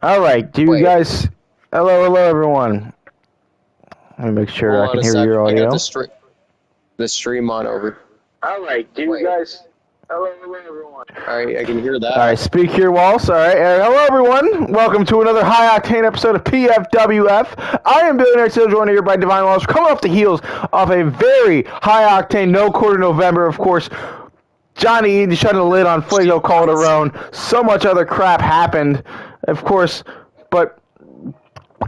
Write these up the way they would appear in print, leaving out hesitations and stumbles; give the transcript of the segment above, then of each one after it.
All right, do you Wait, guys? Hello, everyone. Let me make sure I hold on can a hear second. your I got audio. the stream on over. All right, do you Wait, guys? Hello, everyone. all right, I can hear All right, that. speak here, Walls. All right, hello, everyone. Welcome to another high octane episode of Pfwf. I am Billionaire Still joined here by Divine Walls, coming off the heels of a very high octane no quarter November, of course. Johnny Eaton shutting the lid on Fuego Calderon. So much other crap happened, of course, but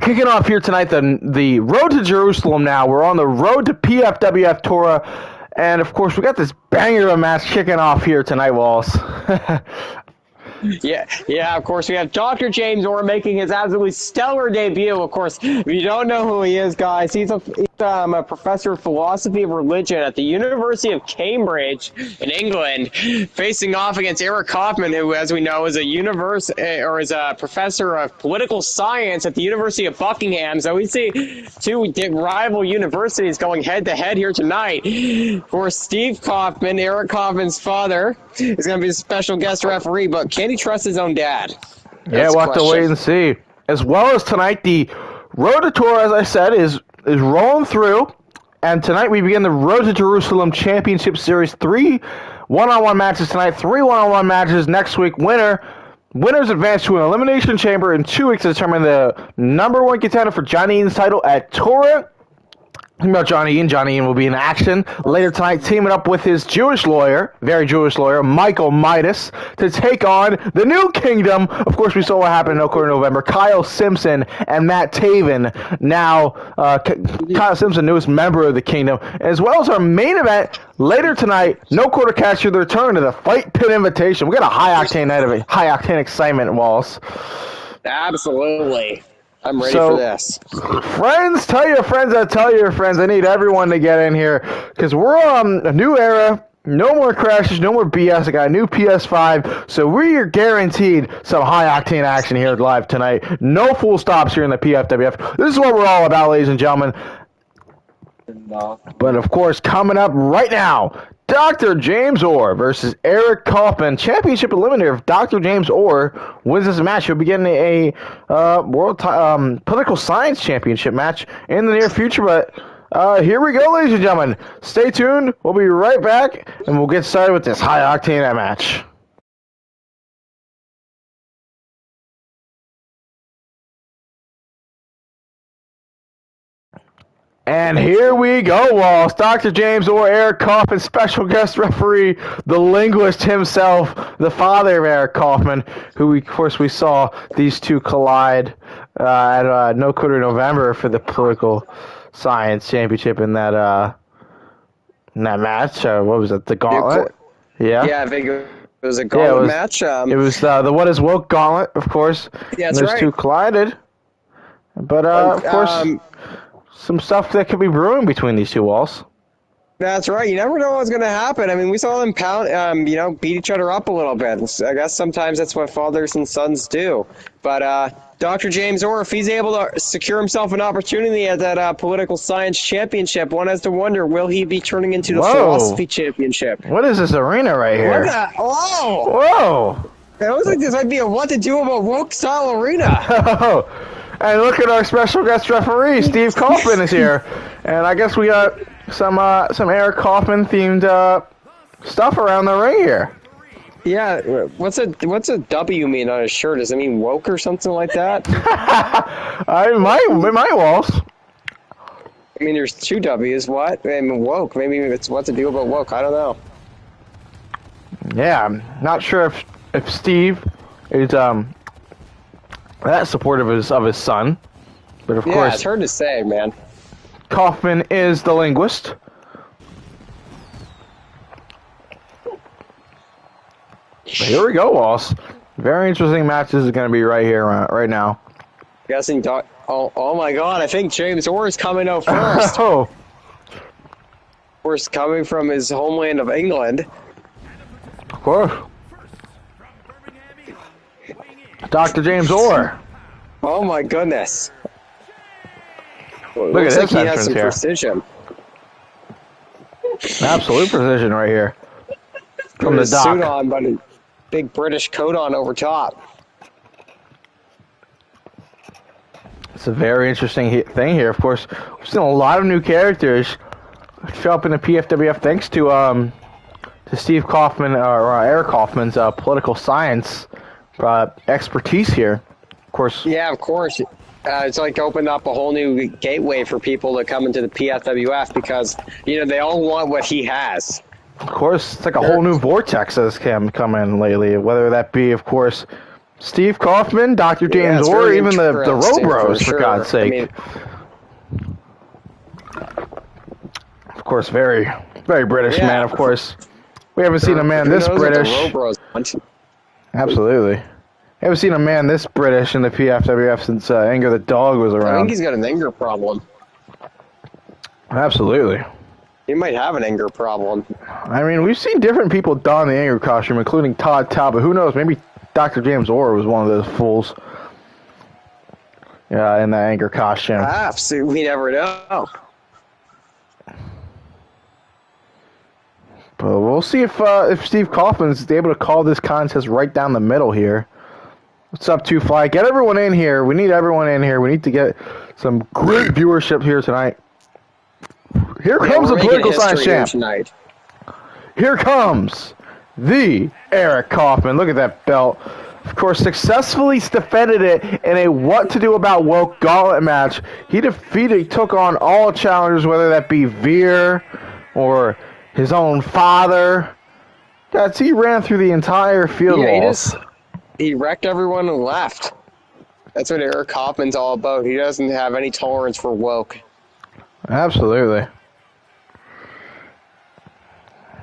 kicking off here tonight, the road to Jerusalem now. We're on the road to PFWF Torah. And, of course, we got this banger of a match kicking off here tonight, Walls. Yeah, of course, we have Dr. James Orr making his absolutely stellar debut. Of course, if you don't know who he is, guys, he's a professor of philosophy of religion at the University of Cambridge in England, facing off against Eric Kaufman, who, as we know, is is a professor of political science at the University of Buckingham. So we see two rival universities going head-to-head here tonight. Of course, Steve Kaufman, Eric Kaufman's father, is going to be a special guest referee, but can he trust his own dad? Yeah, That's the we'll have to wait question. and see. As well as tonight, the road to Torah, as I said, is rolling through. And tonight we begin the Road to Jerusalem Championship Series. 3 one-on-one matches tonight, 3 one-on-one matches next week. Winners advance to an elimination chamber in 2 weeks to determine the number one contender for Johnny Eaton's title at Torah. About Johnny Eaton. Johnny Eaton will be in action later tonight, teaming up with his Jewish lawyer, very Jewish lawyer, Michael Midas, to take on the new kingdom. Of course, we saw what happened in No Quarter November. Kyle Simpson and Matt Taven. Now, Kyle Simpson, newest member of the kingdom, as well as our main event later tonight. No Quarter Caster, the return to the Fight Pit Invitation. We got a high octane night of it, high octane excitement, Walls. Absolutely. I'm ready for this. Friends, tell your friends that tell your friends. I need everyone to get in here because we're on a new era. No more crashes, no more BS. I got a new PS5, so we're guaranteed some high-octane action here live tonight. No full stops here in the PFWF. This is what we're all about, ladies and gentlemen. But, of course, coming up right now, Dr. James Orr versus Eric Kaufman. Championship eliminator. If Dr. James Orr wins this match, he'll be getting a political science championship match in the near future. But here we go, ladies and gentlemen. Stay tuned. We'll be right back, and we'll get started with this high-octane match. And here we go, Walls. Dr. James Orr, Eric Kaufman, special guest referee, the linguist himself, the father of Eric Kaufman, who, of course, we saw these two collide at No Quarter November for the political science championship in that match. What was it, the gauntlet? Yeah, I think it was a gauntlet match. It was the What is Woke gauntlet, of course. Yeah, that's and those right. two collided. But, of course... some stuff that could be brewing between these two, Walls. That's right. You never know what's going to happen. I mean, we saw them beat each other up a little bit. I guess sometimes that's what fathers and sons do. But Dr. James Orr, if he's able to secure himself an opportunity at that political science championship, one has to wonder, will he be turning into the philosophy championship? What is this arena right here? Whoa! It looks like this might be a what to do about woke style arena. And look at our special guest referee, Steve Kaufman is here. And I guess we got some Eric Kaufman themed stuff around the ring here. Yeah, what's a W mean on his shirt? Does it mean woke or something like that? It might, Walls. I mean, there's two W's. What? I mean, woke. Maybe it's what to do about woke. I don't know. Yeah, I'm not sure if Steve is that supportive of his son, but of course, it's hard to say, man. Kaufman is the linguist. But here we go, Walls. Very interesting matches is going to be right here, right now. Guessing, oh my God! I think James Orr is coming out first. Oh, of course, coming from his homeland of England. Of course. Dr. James Orr. Oh my goodness. Look at his he has some here. precision. Absolute precision right here. From the With his dock. suit on, but a big British coat on over top. It's a very interesting thing here. Of course, we've seen a lot of new characters show up in the PFWF thanks to Steve Kaufman or Eric Kaufman's political science expertise here. Of course. Yeah, of course. It's like opened up a whole new gateway for people to come into the PFWF because they all want what he has. Of course, it's like a whole new vortex that's come in lately. Whether that be, of course, Steve Kaufman, Dr. James, or even the Robros, for God's sake. Of course, very, very British man. Of course, we haven't seen a man this British. Absolutely. I haven't seen a man this British in the PFWF since Anger the Dog was around. I think he's got an anger problem. Absolutely. He might have an anger problem. I mean, we've seen different people don the anger costume, including Todd Talbot. Who knows? Maybe Dr. James Orr was one of those fools. Yeah, in the anger costume. Perhaps. We never know. But we'll see if Steve Kaufman's able to call this contest right down the middle here. What's up, 2Fly? Get everyone in here. We need everyone in here. We need to get some great viewership here tonight. Here comes the political science champ. Tonight. Here comes the Eric Kaufman. Look at that belt. Of course, successfully defended it in a what to do about woke gauntlet match. He took on all challengers, whether that be Veer or his own father. He ran through the entire field walls. He wrecked everyone and left. That's what Eric Kaufman's all about. He doesn't have any tolerance for woke. Absolutely.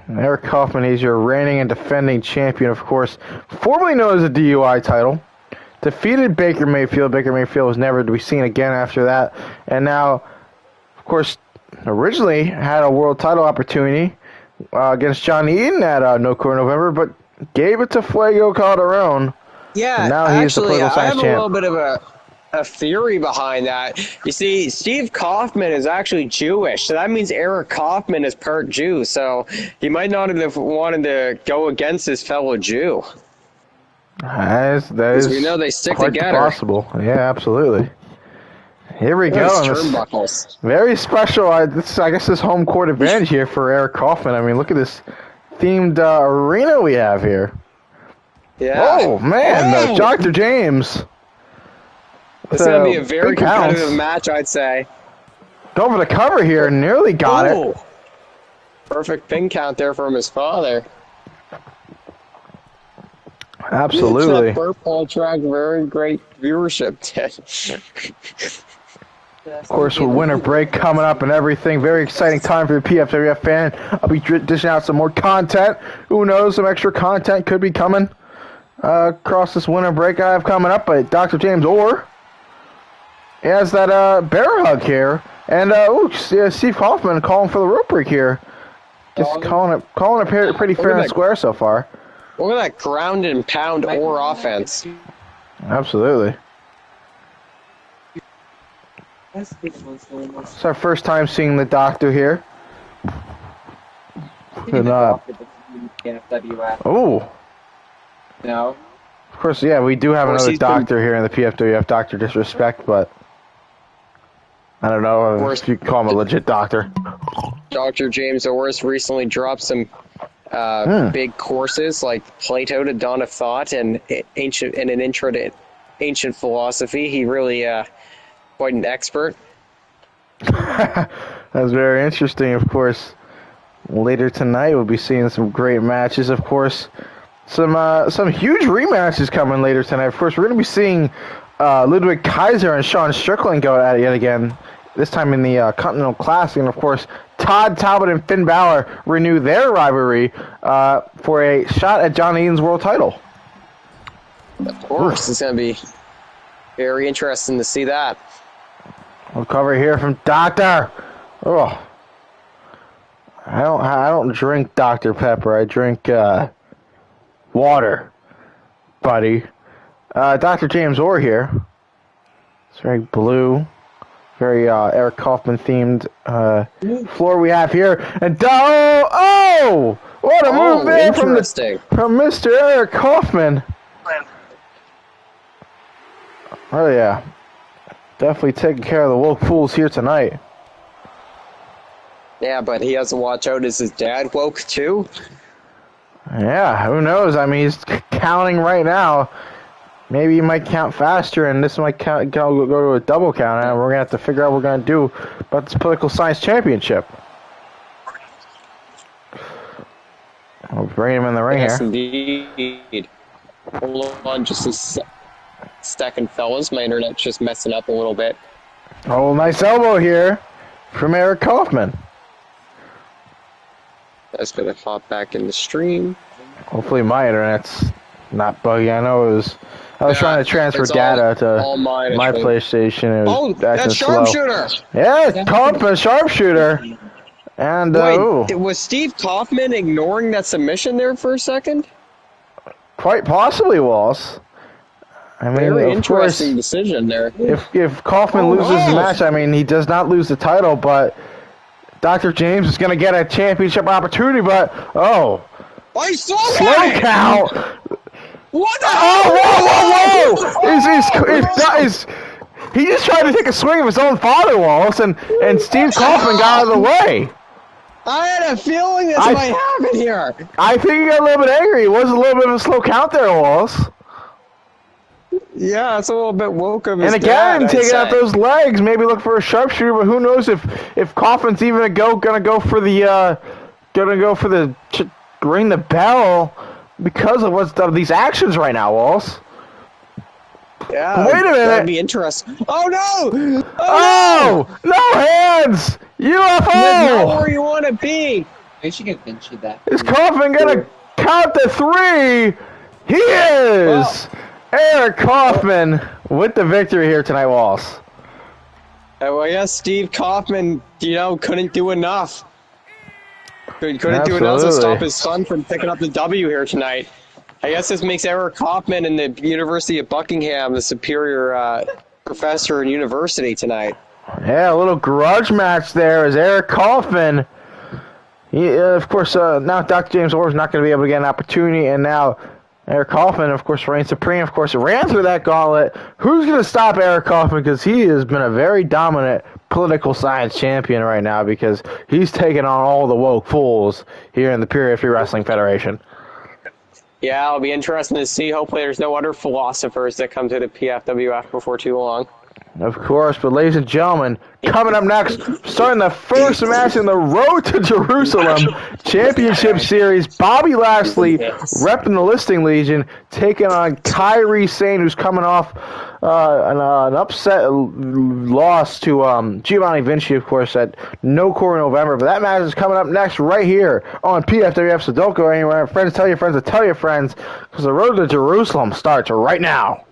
Eric Kaufman, he's your reigning and defending champion, of course, formerly known as the DUI title. Defeated Baker Mayfield. Baker Mayfield was never to be seen again after that. And now, of course, originally had a world title opportunity against Johnny Eden at No Core November, but gave it to Fuego Calderon. Yeah, and now he's the political science champ. I have a little bit of a theory behind that. You see, Steve Kaufman is actually Jewish, so that means Eric Kaufman is part Jew, so he might not have wanted to go against his fellow Jew. That is we know they stick quite together. Possible. Yeah, absolutely. Here we go. Turnbuckles. Very special. I guess this home court advantage here for Eric Kaufman. I mean, look at this themed arena we have here. Yeah. Oh, man. Dr. James. This is going to be a very competitive match, I'd say. Going for the cover here. Nearly got it. Perfect pin count there from his father. Absolutely. That burp ball track, very great viewership. Of course, with winter break coming up and everything, very exciting time for the PFWF fan. I'll be dishing out some more content. Who knows, some extra content could be coming across this winter break I have coming up. But Dr. James Orr has that bear hug here. And Steve Kaufman calling for the rope break here. Just calling it pretty fair and square so far. Look at that ground and pound Orr offense. Absolutely. It's our first time seeing the Doctor here. And, oh. No. Of course, yeah, we do have another Doctor here in the PFWF, Dr. Disrespect, but I don't know if you call him a legit doctor. Dr. James Orris recently dropped some big courses like Plato to Dawn of Thought and an intro to ancient philosophy. He really quite an expert. That's very interesting, of course. Later tonight, we'll be seeing some great matches, of course. Some huge rematches coming later tonight. Of course, we're going to be seeing Ludwig Kaiser and Sean Strickland go at it yet again, this time in the Continental Classic. And, of course, Todd Talbot and Finn Balor renew their rivalry for a shot at John Eden's world title. Of course, it's going to be very interesting to see that. We'll cover here from Doctor. Oh, I don't drink Dr. Pepper. I drink water, buddy. Dr. James Orr here. It's very blue, very Eric Kaufman themed floor we have here. And what a move there from Mr. Eric Kaufman. Oh yeah. Definitely taking care of the woke fools here tonight. Yeah, but he has to watch out. Is his dad woke too? Yeah, who knows? I mean, he's counting right now. Maybe he might count faster, and this might go to a double count, and we're going to have to figure out what we're going to do about this political science championship. We'll bring him in the ring Yes, here. indeed. Hold on just a second, fellas. My internet's just messing up a little bit. Oh, nice elbow here from Eric Kaufman. That's going to hop back in the stream. Hopefully my internet's not buggy. I know I was trying to transfer data to my PlayStation. It was that's sharpshooter! Yeah, Kaufman, sharpshooter. And, wait, was Steve Kaufman ignoring that submission there for a second? Quite possibly, Walls. I mean, very interesting decision there. If Kaufman loses the match, I mean, he does not lose the title, but Dr. James is going to get a championship opportunity, but, slow count! What the hell? Whoa! He just tried to take a swing of his own father, Wallace, and Steve Kaufman got out of the way. I had a feeling this might happen here. I think he got a little bit angry. It was a little bit of a slow count there, Wallace. Yeah, it's a little bit woke of his And again, dad, taking out those legs, maybe look for a sharpshooter, but who knows if Kaufman's even gonna go for the ring the bell because of what's of these actions right now, Wallace. Yeah. Wait a minute. That'd be interesting. Oh no! Oh no hands! UFO! That's not where you want to be. They should get Vinci that. Is Kaufman gonna count to 3? He is! Eric Kaufman with the victory here tonight, Walls. Well, yes, Steve Kaufman, couldn't do enough. Couldn't do enough to stop his son from picking up the W here tonight. I guess this makes Eric Kaufman in the University of Buckingham the superior professor in university tonight. Yeah, a little grudge match there as Eric Kaufman. Of course, now Dr. James Orr's not going to be able to get an opportunity, and now Eric Kaufman, of course, reigns supreme. Of course, ran through that gauntlet. Who's going to stop Eric Kaufman? Because he has been a very dominant political science champion right now because he's taken on all the woke fools here in the Pfwf Wrestling Federation. Yeah, it'll be interesting to see. Hopefully there's no other philosophers that come to the PFWF before too long. Of course, but ladies and gentlemen, coming up next, starting the first match in the Road to Jerusalem Championship Series, Bobby Lashley, repping the Listing Legion, taking on Kairi Sane, who's coming off an upset loss to Giovanni Vinci, of course, at No Core November. But that match is coming up next right here on PFWF, so don't go anywhere. Friends, tell your friends to tell your friends, because the Road to Jerusalem starts right now.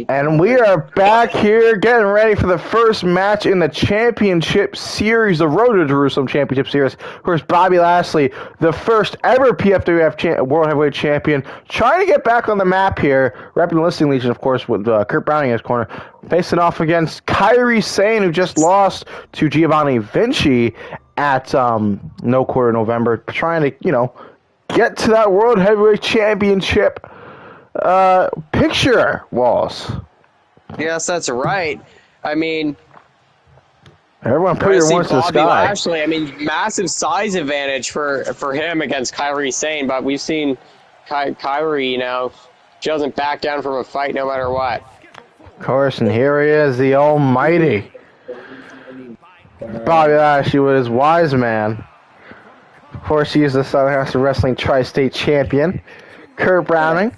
And we are back here getting ready for the first match in the championship series, the Road to Jerusalem Championship Series. Of course, Bobby Lashley, the first ever PFWF World Heavyweight Champion, trying to get back on the map here, repping the Listing Legion, of course, with Kurt Browning in his corner, facing off against Kairi Sane, who just lost to Giovanni Vinci at No Quarter November, trying to, get to that World Heavyweight Championship picture, Walls. Yes, that's right. I mean, everyone put your words to the sky. Lashley, I mean, massive size advantage for him against Kairi Sane, but we've seen Kairi, she doesn't back down from a fight no matter what. Of course, and here he is, the almighty Bobby Lashley with his wise man. Of course, he is the Southern House of Wrestling Tri-State Champion, Kurt Browning.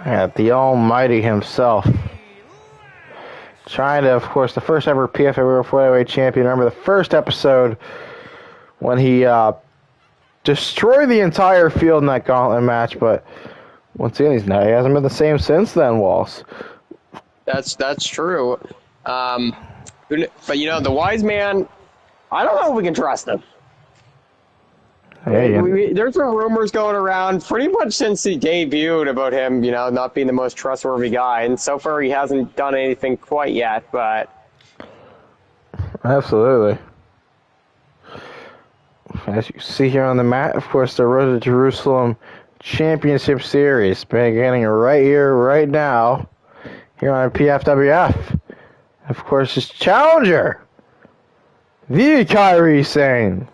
Yeah, the almighty himself. Trying to, of course, the first ever PFA World Heavyweight Champion. Remember the first episode when he destroyed the entire field in that gauntlet match, but once again, he hasn't been the same since then, Walls. That's true. But, the wise man, I don't know if we can trust him. There's some rumors going around pretty much since he debuted about him, not being the most trustworthy guy. And so far, he hasn't done anything quite yet, but... Absolutely. As you see here on the mat, of course, the Road to Jerusalem Championship Series beginning right here, right now, here on PFWF. Of course, his challenger, the Kairi Sane.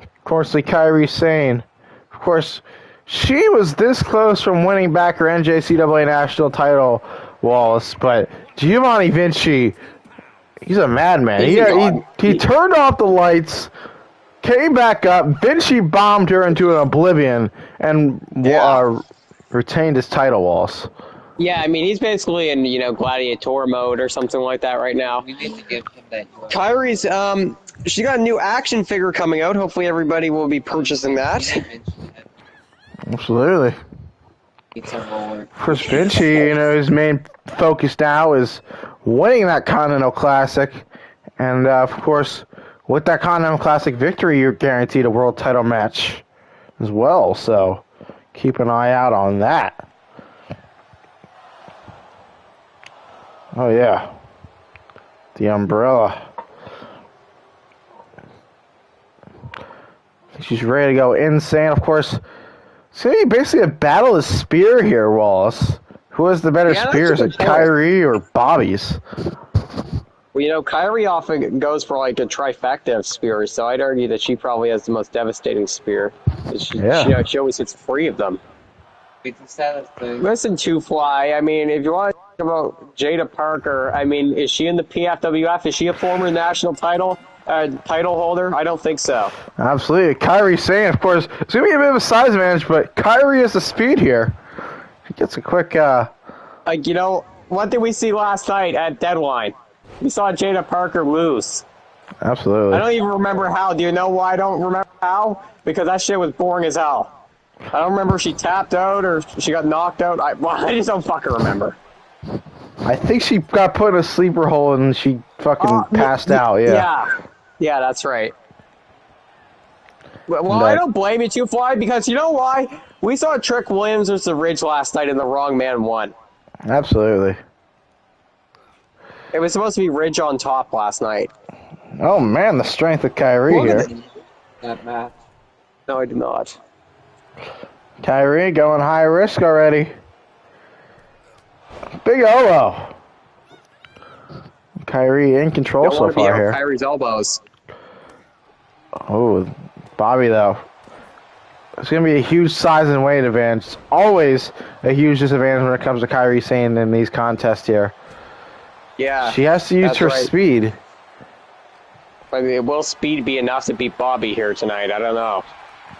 Of course, the Kairi Sane. Of course, she was this close from winning back her NJCAA national title, Wallace, but Giovanni Vinci, he's a madman. He turned off the lights, came back up, Vinci bombed her into an oblivion, and retained his title, Wallace. Yeah, I mean, he's basically in, gladiator mode or something like that right now. We need to give him that. Kairi's, she got a new action figure coming out. Hopefully everybody will be purchasing that. Absolutely. Of course, Vinci, his main focus now is winning that Continental Classic. And, of course, with that Continental Classic victory, you're guaranteed a world title match as well. So keep an eye out on that. Oh, yeah. The umbrella. She's ready to go insane. Of course, it's going to be basically a battle of spear here, Wallace. Who has the better spears, Kairi or Bobby's? Well, Kairi often goes for like a trifecta of spears, so I'd argue that she probably has the most devastating spear. She always hits 3 of them. Listen, Two Fly, I mean, if you want to talk about Jada Parker, I mean, is she in the PFWF? Is she a former national title holder? I don't think so. Absolutely. Kairi Sane, of course, it's going to be a bit of a size advantage, but Kairi has the speed here. She gets a quick... what did we see last night at Deadline? We saw Jada Parker lose. Absolutely. I don't even remember how. Do you know why I don't remember how? Because that shit was boring as hell. I don't remember if she tapped out or she got knocked out. I just don't fucking remember. I think she got put in a sleeper hole and she fucking passed out, Yeah, that's right. Well, I don't blame you, Two Fly, because you know why? We saw Trick Williams versus the Ridge last night and the wrong man won. Absolutely. It was supposed to be Ridge on top last night. Oh, man, the strength of Kairi here. That match. No, I did not. Kairi going high risk already. Big elbow. Kairi in control so far here. Kairi's elbows. Oh, Bobby though. It's going to be a huge size and weight advantage. It's always a huge disadvantage when it comes to Kairi Sane in these contests here. Yeah. She has to use her speed. I mean, will speed be enough to beat Bobby here tonight? I don't know.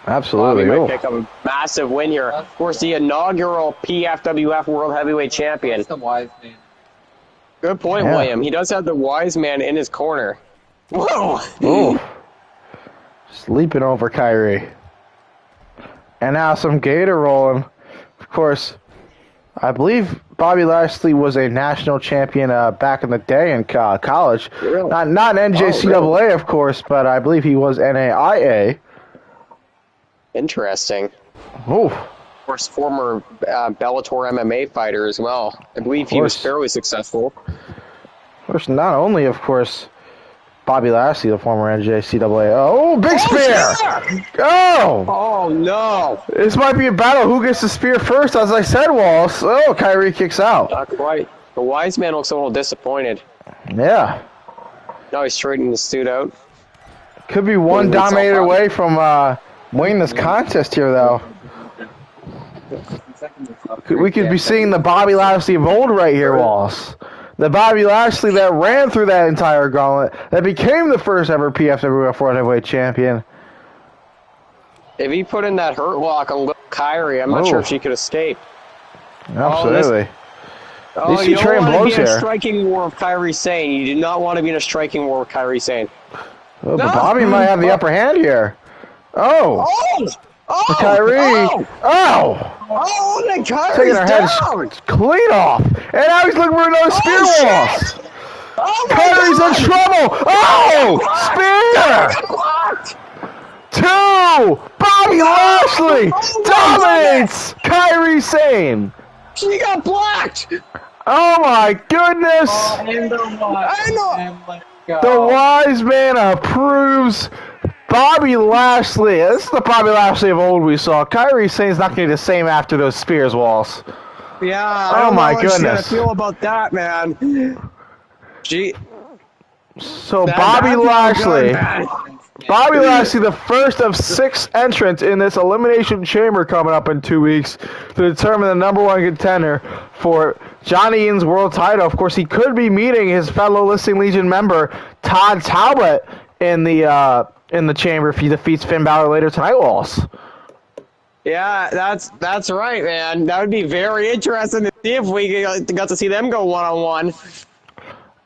Absolutely. Bobby might pick up a massive win here. Of course, the inaugural PFWF World Heavyweight Champion. That's the wise man. Good point, William. He does have the wise man in his corner. Whoa! Ooh. Just leaping over Kairi. And now some Gator rolling. Of course, I believe Bobby Lashley was a national champion back in the day in college. Really? Not NJCAA, really? of course, but I believe he was NAIA. Interesting. Oof. Of course, former Bellator MMA fighter as well. I believe he was course. fairly successful. Of course, not only, of course, Bobby Lashley, the former NJCAA. Oh, big spear! Oh! Oh, no. This might be a battle. Who gets the spear first? As I said, Wallace. Oh, Kyrie kicks out. Not quite. The wise man looks a little disappointed. Yeah. Now he's straightening the suit out. Could be one Pulling himself dominator up. away from winning this contest here, though. We could be seeing the Bobby Lashley of old right here, Wallace. The Bobby Lashley that ran through that entire gauntlet, that became the first ever PFWF World Heavyweight Champion. If he put in that hurt lock on little Kyrie, I'm not sure if she could escape. Absolutely. Oh, These you two don't train want to blows be in a here. striking war with Kyrie Sane. You do not want to be in a striking war with Kyrie Sane. Oh, but Bobby might have the upper hand here. Oh! Oh! Oh! Kyrie! Oh! Oh! Oh, then Kyrie's Taking her head down! clean off. And now he's looking for another spear Wallace. Shit! Oh, my Kyrie's God! in trouble. Oh! Spear! Blocked! Two! Bobby Lashley dominates Kyrie Sane. She got blocked! Oh my goodness! And the one. I know. And let's go. The wise man approves Bobby Lashley. This is the Bobby Lashley of old we saw. Kyrie Sane's not going to be the same after those spears, Wallace. Yeah, I Oh don't my know what she's goodness. gonna feel about that, man. So That- Bobby that's not Lashley. good, man. Bobby Lashley, the first of 6 entrants in this Elimination Chamber coming up in 2 weeks to determine the number 1 contender for Johnny Ian's world title. Of course, he could be meeting his fellow Listing Legion member Todd Talbot in the chamber if he defeats Finn Balor later tonight, Wallace. Yeah, that's right, man. That would be very interesting to see if we got to see them go one-on-one.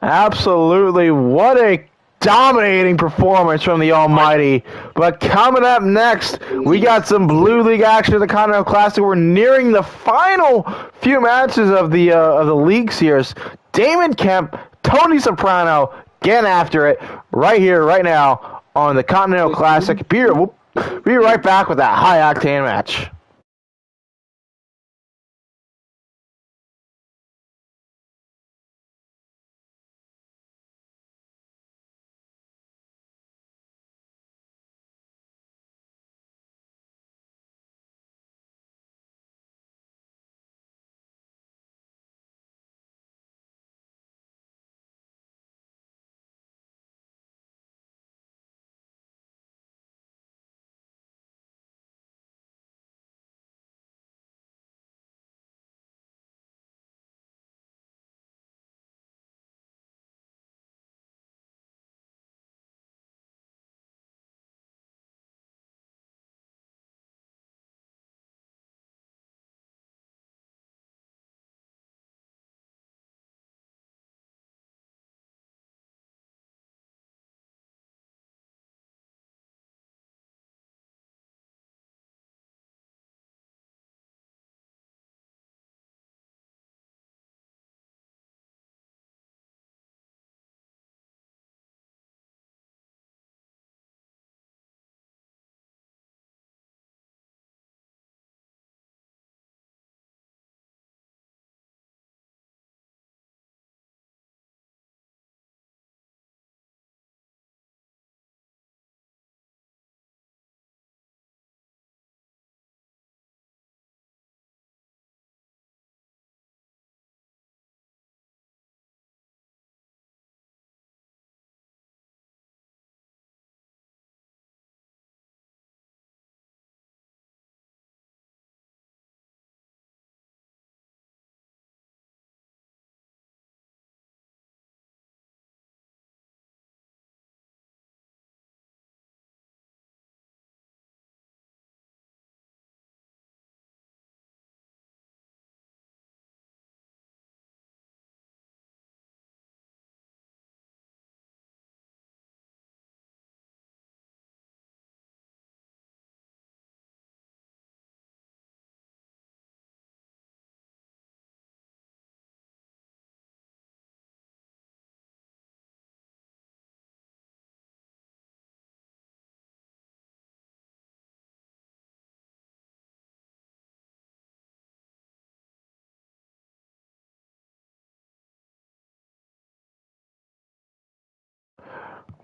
Absolutely. What a dominating performance from the Almighty. But coming up next, we got some Blue League action at the Continental Classic. We're nearing the final few matches of the league series. Damon Kemp, Tony Soprano, getting after it right here, right now on the Continental Classic. We'll be right back with that high-octane match.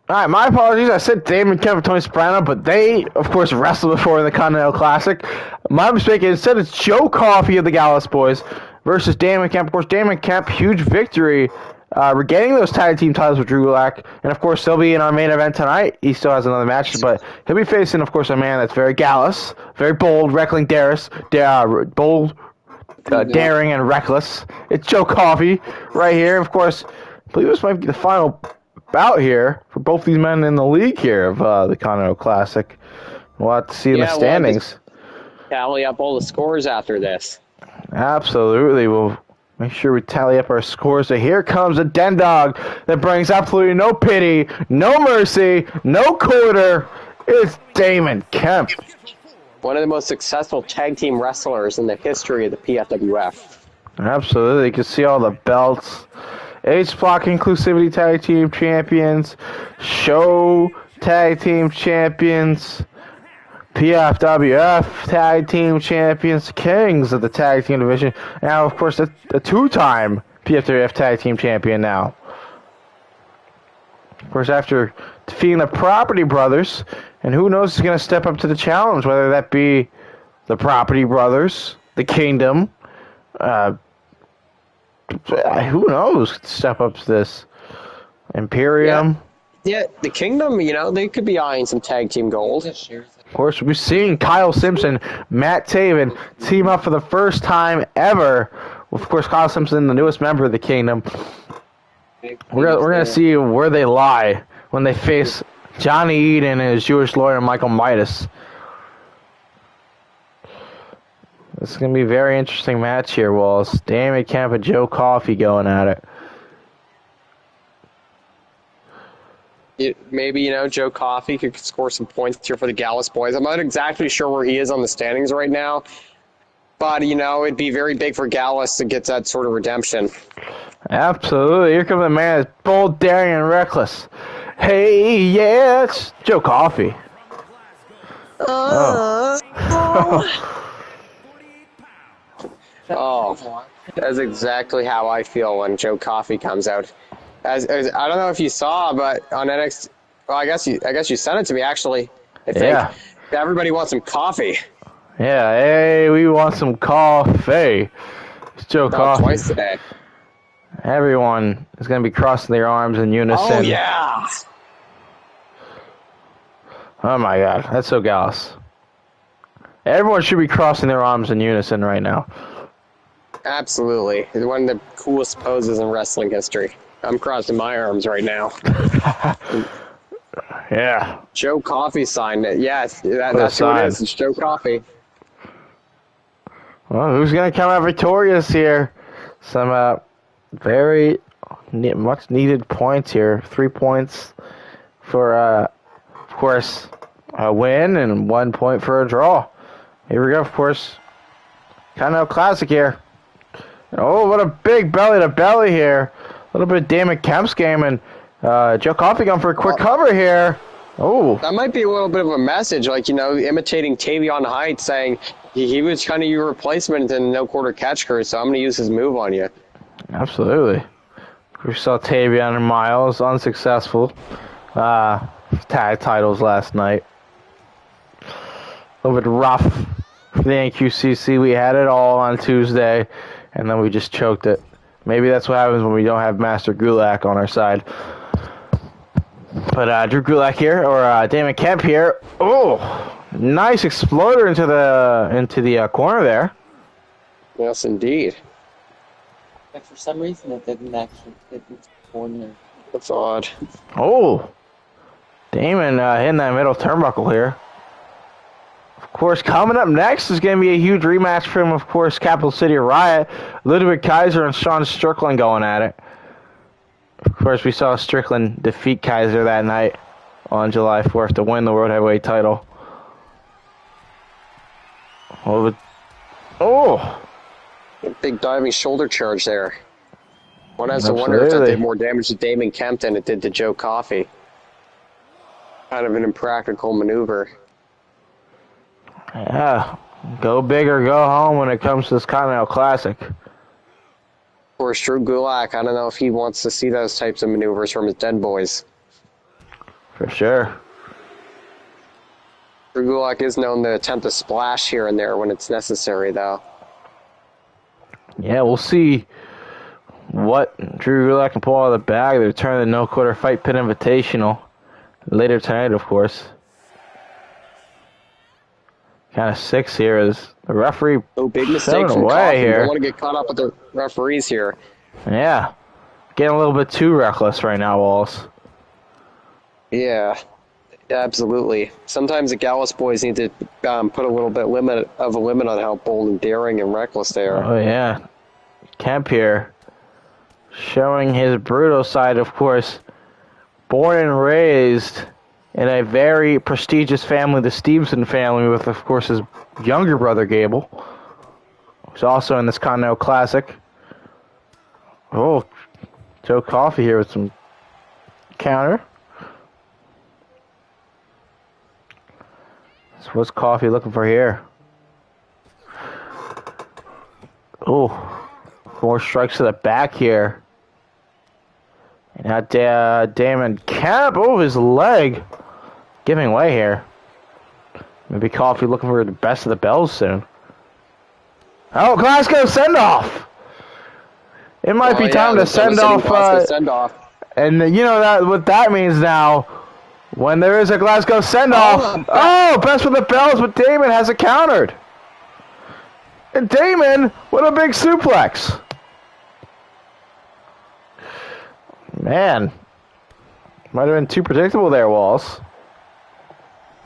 All right, my apologies. I said Damon Kemp and Tony Soprano, but they, of course, wrestled before in the Continental Classic. My mistake. Instead, it's Joe Coffey of the Gallus Boys versus Damon Kemp. Of course, Damon Kemp, huge victory, regaining those tag team titles with Drew Gulak. And, of course, he'll be in our main event tonight. He still has another match, but he'll be facing, of course, a man that's very Gallus, very bold, reckless, daring, and reckless. It's Joe Coffey right here. Of course, I believe this might be the final bout here for both these men in the league here of the Continental Classic. We'll have to see in the standings. We'll tally up all the scores after this. Absolutely. We'll make sure we tally up our scores. So here comes a Den Dog that brings absolutely no pity, no mercy, no quarter. It's Damon Kemp. One of the most successful tag team wrestlers in the history of the PFWF. Absolutely. You can see all the belts. H-Block Inclusivity Tag Team Champions, Show Tag Team Champions, PFWF Tag Team Champions, Kings of the Tag Team Division. Now, of course, a two-time PFWF Tag Team Champion now. Of course, after defeating the Property Brothers, and who knows is going to step up to the challenge, whether that be the Property Brothers, the Kingdom, who knows? Step up to this Imperium. Yeah, the Kingdom, they could be eyeing some tag team gold. Of course, we're seeing Kyle Simpson, Matt Taven team up for the first time ever. Of course, Kyle Simpson, the newest member of the Kingdom. We're gonna see where they lie when they face Johnny Eden and his Jewish lawyer Michael Midas. This is going to be a very interesting match here, Walls. Damon Kemp and Joe Coffey going at it. Maybe, Joe Coffey could score some points here for the Gallus Boys. I'm not exactly sure where he is on the standings right now, but, it'd be very big for Gallus to get that sort of redemption. Absolutely. Here comes a man that's bold, daring, and reckless. Hey, yeah, it's Joe Coffey. Oh, that's exactly how I feel when Joe Coffey comes out. As I don't know if you saw, but on NXT, well, I guess you sent it to me actually. I think everybody wants some coffee. Yeah, hey, we want some coffee. It's Joe Coffey. Twice today. Everyone is going to be crossing their arms in unison. Oh yeah. Oh my God, that's so Gallus. Everyone should be crossing their arms in unison right now. Absolutely. It's one of the coolest poses in wrestling history. I'm crossing my arms right now. Yeah. Joe Coffey signed it. Yes, that's who it is. It's Joe Coffey. Well, who's going to come out victorious here? Some very much needed points here. 3 points for, of course, a win and 1 point for a draw. Here we go, of course. Continental Classic here. Oh, what a big belly-to-belly here. A little bit of Damon Kemp's game, and Joe Coffey going for a quick cover here. Oh. That might be a little bit of a message, imitating Tavion Heights, saying he was kind of your replacement in No Quarter Catch Crew, so I'm going to use his move on you. Absolutely. We saw Tavion and Miles unsuccessful tag titles last night. A little bit rough for the NQCC. We had it all on Tuesday, and then we just choked it. Maybe that's what happens when we don't have Master Gulak on our side. But Drew Gulak here, or Damon Kemp here. Oh, nice exploder into the corner there. Yes, indeed. But for some reason, it didn't actually hit its corner. That's odd. Oh, Damon hitting that middle turnbuckle here. Of course, coming up next is going to be a huge rematch from, of course, Capital City Riot. Ludwig Kaiser and Sean Strickland going at it. Of course, we saw Strickland defeat Kaiser that night on July 4th to win the World Heavyweight title. Oh! Big diving shoulder charge there. One has to wonder if that did more damage to Damon Kemp than it did to Joe Coffey. Kind of an impractical maneuver. Yeah, go big or go home when it comes to this Continental Classic. Of course, Drew Gulak, I don't know if he wants to see those types of maneuvers from his Den Boys. For sure. Drew Gulak is known to attempt a splash here and there when it's necessary, though. Yeah, we'll see what Drew Gulak can pull out of the bag. They return the No Quarter Fight Pit Invitational later tonight, of course. Kind of 6 here is the referee. Oh, big mistake shoving from away Coffey. here. Don't want to get caught up with the referees here. Yeah, getting a little bit too reckless right now, Walls. Yeah, absolutely. Sometimes the Gallus boys need to put a little bit of a limit on how bold and daring and reckless they are. Oh yeah, Kemp here, showing his brutal side, of course. Born and raised in a very prestigious family, the Stevenson family, with, of course, his younger brother, Gable, who's also in this Continental Classic. Oh, Joe Coffey here with some counter. So what's Coffey looking for here? Oh, 4 strikes to the back here. And now Damon Kemp, oh, his leg giving way here. Maybe Coffey looking for the best of the bells soon. Oh, Glasgow send-off! It might be time to send off. And you know that what that means now. When there is a Glasgow send-off. Oh, best with the bells, but Damon has it countered. And Damon with a big suplex. Man, might have been too predictable there, Walls.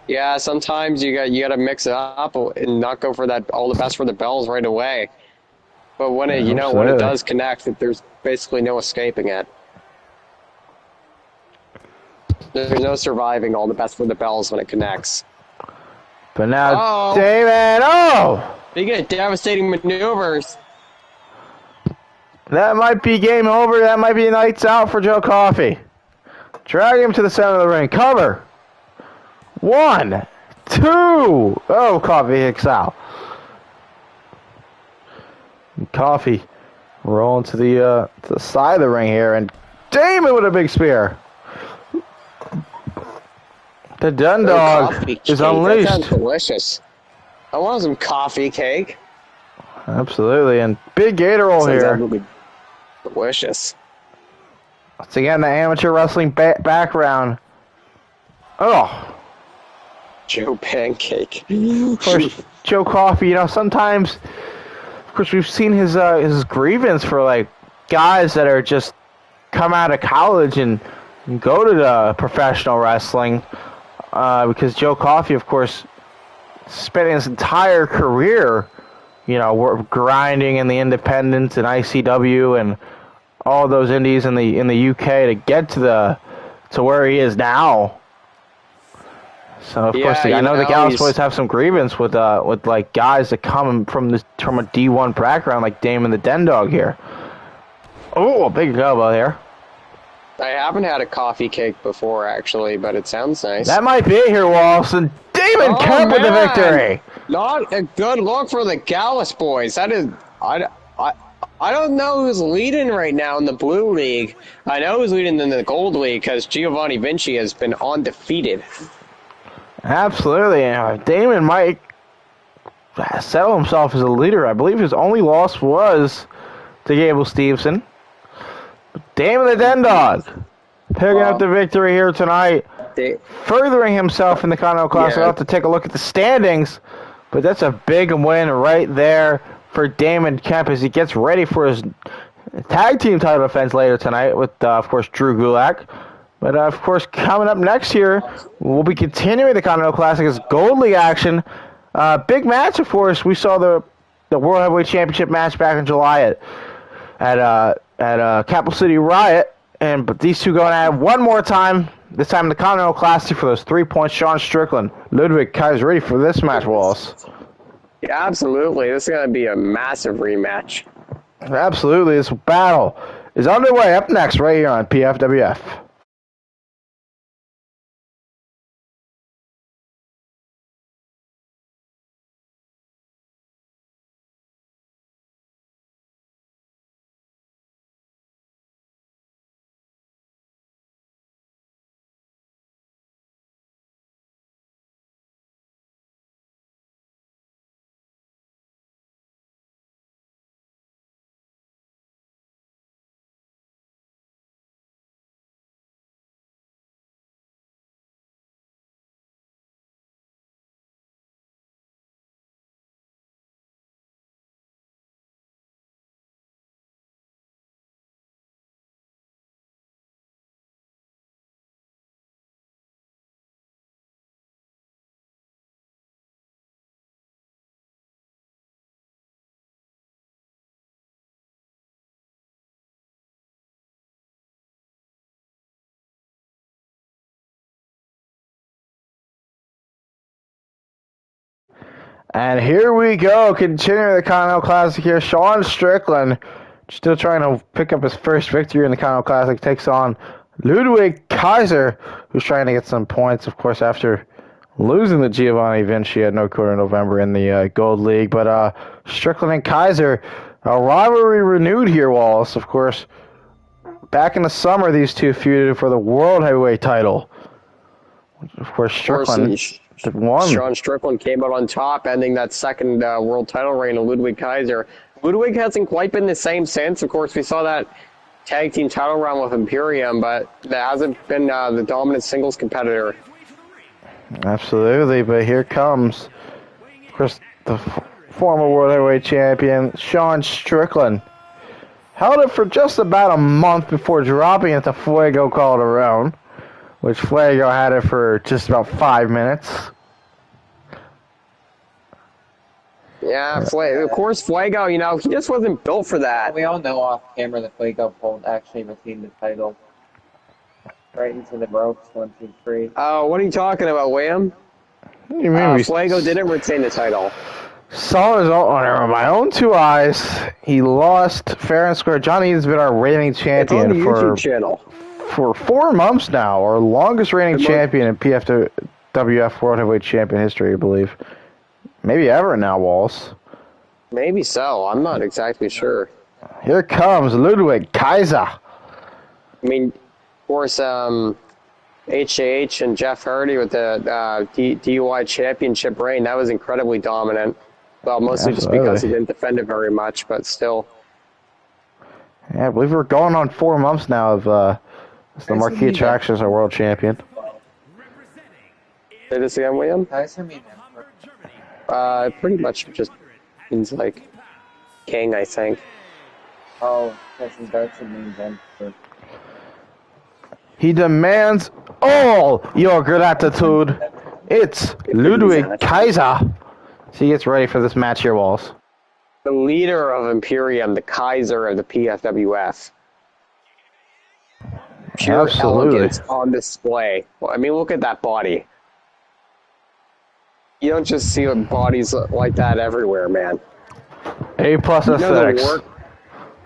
Yeah, sometimes you got to mix it up and not go for that all the best for the bells right away. But when it when it does connect, there's basically no escaping it. There's no surviving all the best for the bells when it connects. But now, Damon, they get devastating maneuvers. That might be game over. That might be lights out for Joe Coffey. Drag him to the center of the ring. Cover. 1, 2. Oh, Coffey hits out. Coffey rolling to the side of the ring here, and Damon with a big spear. The Dundog is unleashed. That sounds delicious. I want some coffee cake. Absolutely, and big gator roll here. Delicious. Once again, the amateur wrestling background. Oh. Joe Pancake. Of course, Joe Coffey, sometimes, of course, we've seen his grievance for, like, guys that are just come out of college and go to the professional wrestling. Because Joe Coffey, of course, spent his entire career, grinding in the independents and ICW and all those indies in the UK to get to where he is now. So of course, I know the Gallus boys have some grievance with like guys that come from a D1 background like Damon the Den Dog here. Oh, a big elbow here. I haven't had a coffee cake before, actually, but it sounds nice. That might be it here, Wallace. And Damon Kemp with the victory. Not a good look for the Gallus boys. That is, I don't know who's leading right now in the Blue League. I know who's leading in the Gold League because Giovanni Vinci has been undefeated. Absolutely. Damon might settle himself as a leader. I believe his only loss was to Gable Stevenson. Damon the Den Dog picking up the victory here tonight, furthering himself in the Continental Classic. I'll have to take a look at the standings, but that's a big win right there for Damon Kemp as he gets ready for his tag team title defense later tonight with, of course, Drew Gulak. But, of course, coming up next year, we'll be continuing the Continental Classic as Gold League action. Big match, of course. We saw the World Heavyweight Championship match back in July at Capital City Riot, but these two going at it one more time. This time in the Continental Classic for those 3 points. Sean Strickland, Ludwig Kai's ready for this match, Wallace. Yeah, absolutely. This is going to be a massive rematch. Absolutely. This battle is underway. Up next, right here on PFWF. And here we go, continuing the Continental Classic here. Sean Strickland, still trying to pick up his first victory in the Continental Classic, takes on Ludwig Kaiser, who's trying to get some points, of course, after losing to Giovanni Vinci at no quarter in November in the Gold League. But Strickland and Kaiser, a rivalry renewed here, Wallace. Of course, back in the summer, these two feuded for the World Heavyweight title. Of course, Strickland won. Sean Strickland came out on top, ending that second world title reign of Ludwig Kaiser. Ludwig hasn't quite been the same since. Of course, we saw that tag team title run with Imperium, but that hasn't been the dominant singles competitor. Absolutely, but here comes, of course, the former World Heavyweight Champion, Sean Strickland. Held it for just about a month before dropping it to Fuego Calderon, which Fuego had it for just about 5 minutes. Yeah, of course, Fuego, you know, he just wasn't built for that. We all know off camera that Fuego won't actually retain the title. Right into the ropes, 1, 2, 3. Oh, what are you talking about, William? What do you mean? Fuego didn't retain the title. Saw his own, my own two eyes. He lost fair and square. Johnny has been our reigning champion it's on the YouTube channel. For 4 months now, our longest reigning champion in PFWF World Heavyweight Champion history, I believe. Maybe ever now, Walls. Maybe so. I'm not exactly sure. Here comes Ludwig Kaiser. I mean, of course, HAH and Jeff Hardy with the DUI championship reign, that was incredibly dominant. Well, mostly just because he didn't defend it very much, but still. Yeah, I believe we're going on 4 months now of the marquee attraction as our world champion. Say this again, William? Kaiser mean Pretty much just means like king, I think. Oh, that's a mean then. He demands all your gratitude. It's Ludwig Kaiser. So he gets ready for this match here, Walls. The leader of Imperium, the Kaiser of the PFWF. Pure Absolutely. elegance on display. Well, I mean, look at that body. You don't just see bodies like that everywhere, man. A+ aesthetics.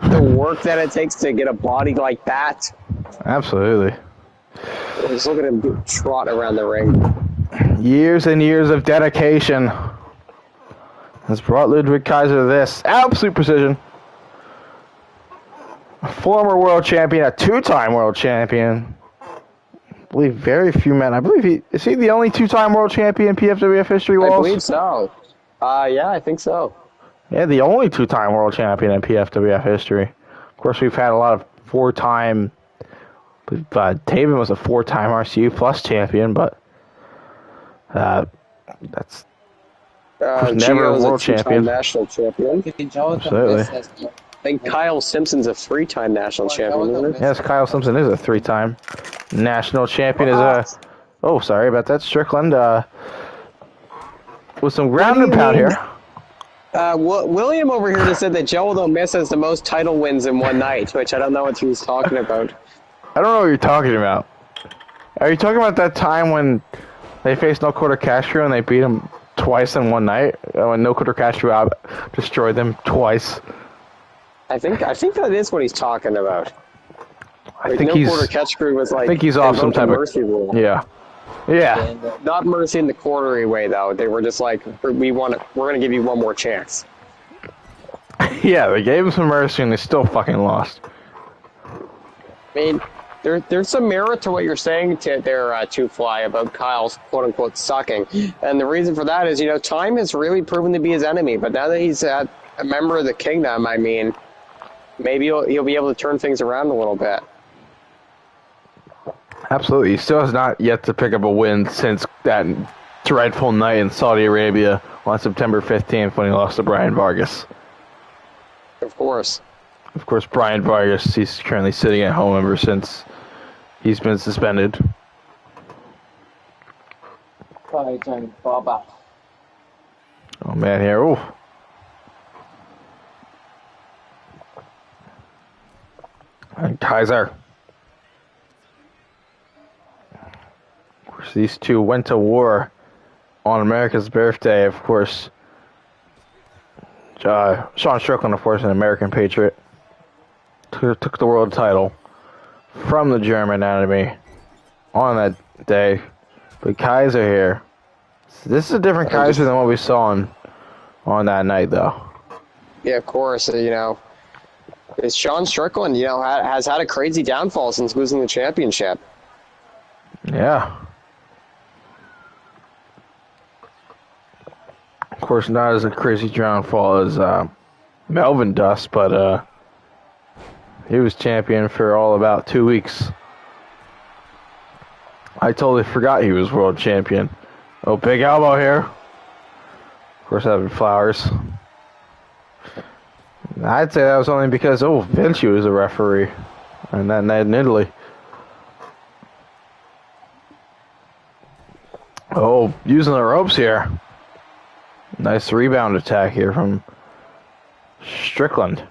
The work that it takes to get a body like that. Absolutely. Just look at him trot around the ring. Years and years of dedication has brought Ludwig Kaiser to this. Absolute precision. A former world champion, a 2-time world champion. I believe very few men. I believe is he the only 2-time world champion in PFWF history, Walls? I believe so. Yeah, I think so. Yeah, the only 2-time world champion in PFWF history. Of course, we've had a lot of 4-time. Taven was a 4-time RCU Plus champion, but that's never a world champion. National champion. Absolutely. I think Kyle Simpson's a 3-time national champion, isn't it? Yes, Kyle Simpson is a 3-time national champion. Oh, sorry about that. Strickland with some ground and pound here. William over here just said that Joe Don't Miss has the most title wins in one night, which I don't know what he was talking about. I don't know what you're talking about. Are you talking about that time when they faced No Quarter Castro and they beat him twice in one night? When No Quarter Castro destroyed them twice? I think that is what he's talking about. I think he's off some type of mercy rule. Yeah. Not mercy in the quartery way though. They were just like, we're gonna give you one more chance. Yeah, they gave him some mercy and they still fucking lost. I mean, there's some merit to what you're saying there, Two Fly, about Kyle's quote unquote sucking, and the reason for that is, you know, time has really proven to be his enemy. But now that he's a member of the kingdom, I mean, maybe he'll be able to turn things around a little bit. Absolutely. He still has not yet to pick up a win since that dreadful night in Saudi Arabia on September 15th when he lost to Brian Vargas. Of course, Brian Vargas, he's currently sitting at home ever since he's been suspended. Baba. Oh, man, here. Ooh. And Kaiser. Of course, these two went to war on America's birthday. Of course, Sean Strickland, of course, an American patriot, took the world title from the German enemy on that day. But Kaiser here. This is a different Kaiser than what we saw on that night, though. Yeah, of course. It's Sean Strickland, has had a crazy downfall since losing the championship. Yeah. Of course, not as a crazy downfall as Melvin Dust, but he was champion for all about 2 weeks. I totally forgot he was world champion. Oh, big elbow here. Of course, having Flowers. I'd say that was only because, Vinci was a referee. And that night in Italy. Oh, using the ropes here. Nice rebound attack here from Strickland.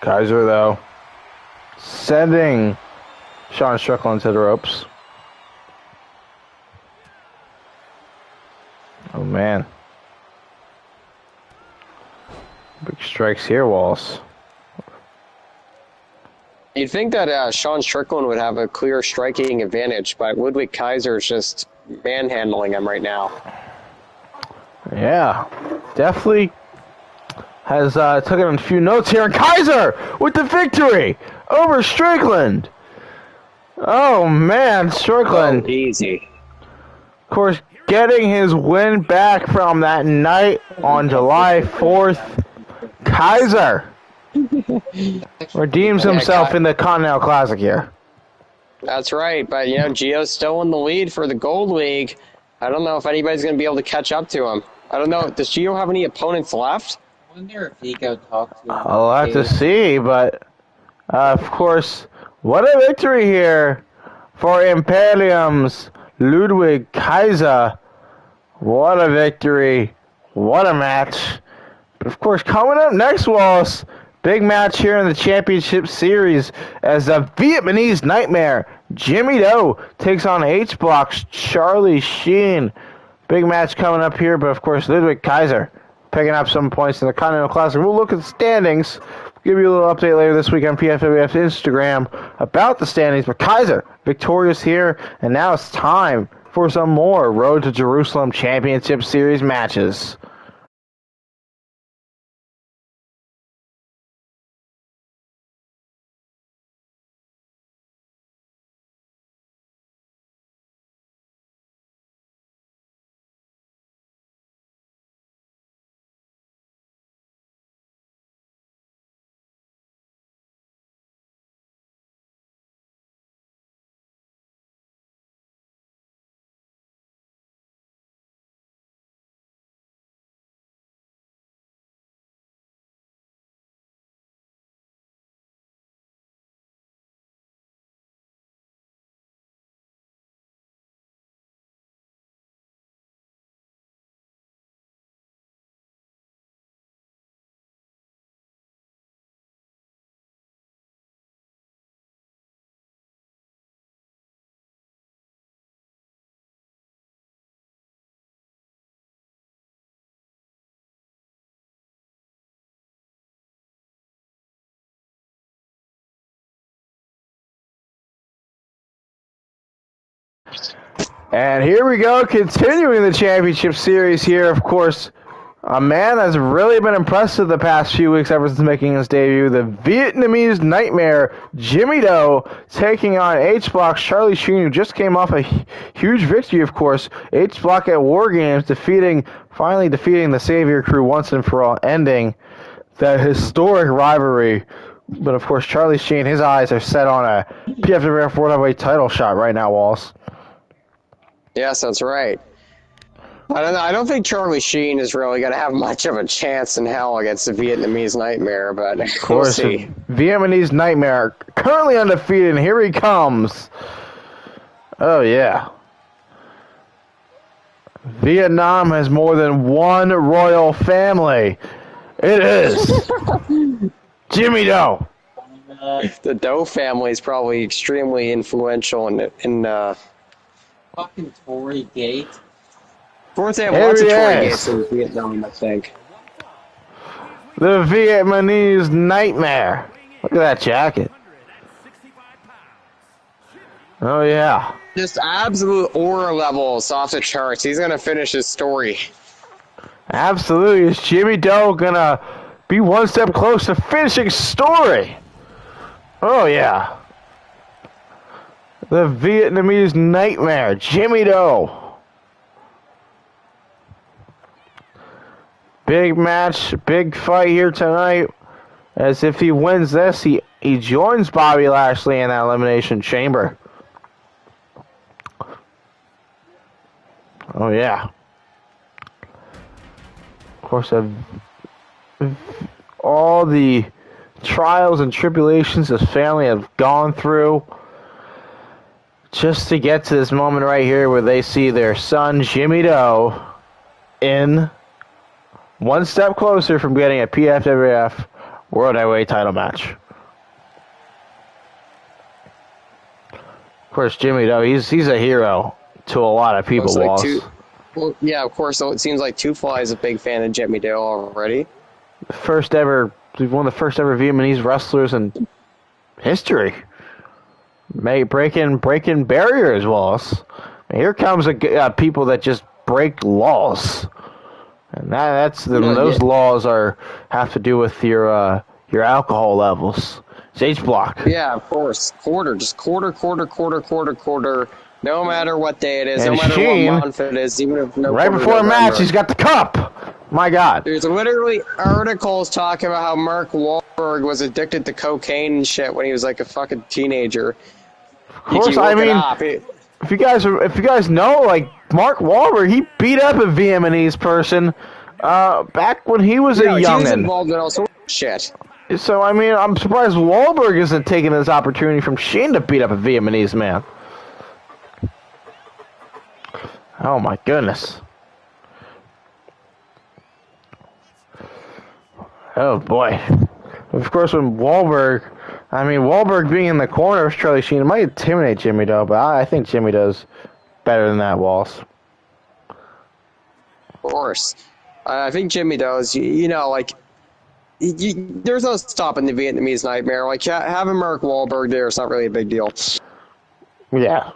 Kaiser, though, sending Sean Strickland to the ropes. Oh, man. Big strikes here, Wallace. You'd think that Sean Strickland would have a clear striking advantage, but Ludwig Kaiser is just manhandling him right now. Yeah, definitely has taken a few notes here. And Kaiser with the victory over Strickland. Oh, man, Strickland. Oh, easy. Of course, getting his win back from that night on July 4th. Kaiser redeems himself in the Continental Classic here. That's right, but Gio's still in the lead for the Gold League. I don't know if anybody's going to be able to catch up to him. I don't know. Does Gio have any opponents left? I wonder if Vigo talked to him. I'll have to see, but of course, what a victory here for Imperium's Ludwig Kaiser. What a victory. What a match. But of course, coming up next, Wallace, big match here in the championship series as the Vietnamese Nightmare, Jimmy Doe, takes on H-Block's Charlie Sheen. Big match coming up here, but of course, Ludwig Kaiser picking up some points in the Continental Classic. We'll look at the standings. We'll give you a little update later this week on Pfwf Instagram about the standings. But Kaiser victorious here, and now it's time for some more Road to Jerusalem Championship Series matches. And here we go, continuing the championship series here, of course. A man that's really been impressive the past few weeks ever since making his debut. The Vietnamese Nightmare, Jimmy Doe, taking on H-Block's Charlie Sheen, who just came off a huge victory, of course. H-Block at War Games, finally defeating the Savior Crew once and for all, ending that historic rivalry. But of course, Charlie Sheen, his eyes are set on a PFWF World Heavyweight title shot right now, Wallace. Yes, that's right. I don't know. I don't think Charlie Sheen is really going to have much of a chance in hell against the Vietnamese Nightmare, but of course, we'll see. Vietnamese Nightmare, currently undefeated, and here he comes. Oh, yeah. Vietnam has more than one royal family. It is Jimmy Doe. The Doe family is probably extremely influential in Fucking Tory Gate. course, they have Here lots of he Tory is. gates in Vietnam, I think. The Vietnamese Nightmare. Look at that jacket. Oh, yeah. Just absolute aura levels off the charts. He's going to finish his story. Absolutely. Is Jimmy Doe going to be one step close to finishing story? Oh, yeah. The Vietnamese Nightmare, Jimmy Doe. Big match, big fight here tonight. As if he wins this, he joins Bobby Lashley in that Elimination Chamber. Oh, yeah. Of course, all the trials and tribulations his family have gone through just to get to this moment right here where they see their son, Jimmy Doe, in one step closer from getting a PFWF World Heavyweight title match. Of course, Jimmy Doe, he's a hero to a lot of people, Walls. Well, yeah, of course. So it seems like Two-Fly is a big fan of Jimmy Doe already. One of the first ever Vietnamese wrestlers in history. Breaking barriers, Walls. Here comes people that just break laws, and those laws have to do with your alcohol levels. It's H block. Yeah, of course. Quarter. No matter what day it is, no matter what month it is, even if no. Right before a match, he's got the cup. My God. There's literally articles talking about how Mark Wahlberg was addicted to cocaine and shit when he was like a fucking teenager. Of course, I mean, if you guys know, like Mark Wahlberg, he beat up a Vietnamese person back when he was a youngin'. He was involved in all sorts of shit. So I mean, I'm surprised Wahlberg isn't taking this opportunity from Shane to beat up a Vietnamese man. Oh my goodness. Oh boy. Of course, when Wahlberg being in the corner of Charlie Sheen, it might intimidate Jimmy Doe, but I think Jimmy Doe's better than that, Walls. Of course. I think Jimmy Doe's, there's no stopping the Vietnamese Nightmare. Like, having Mark Wahlberg there is not really a big deal. Yeah.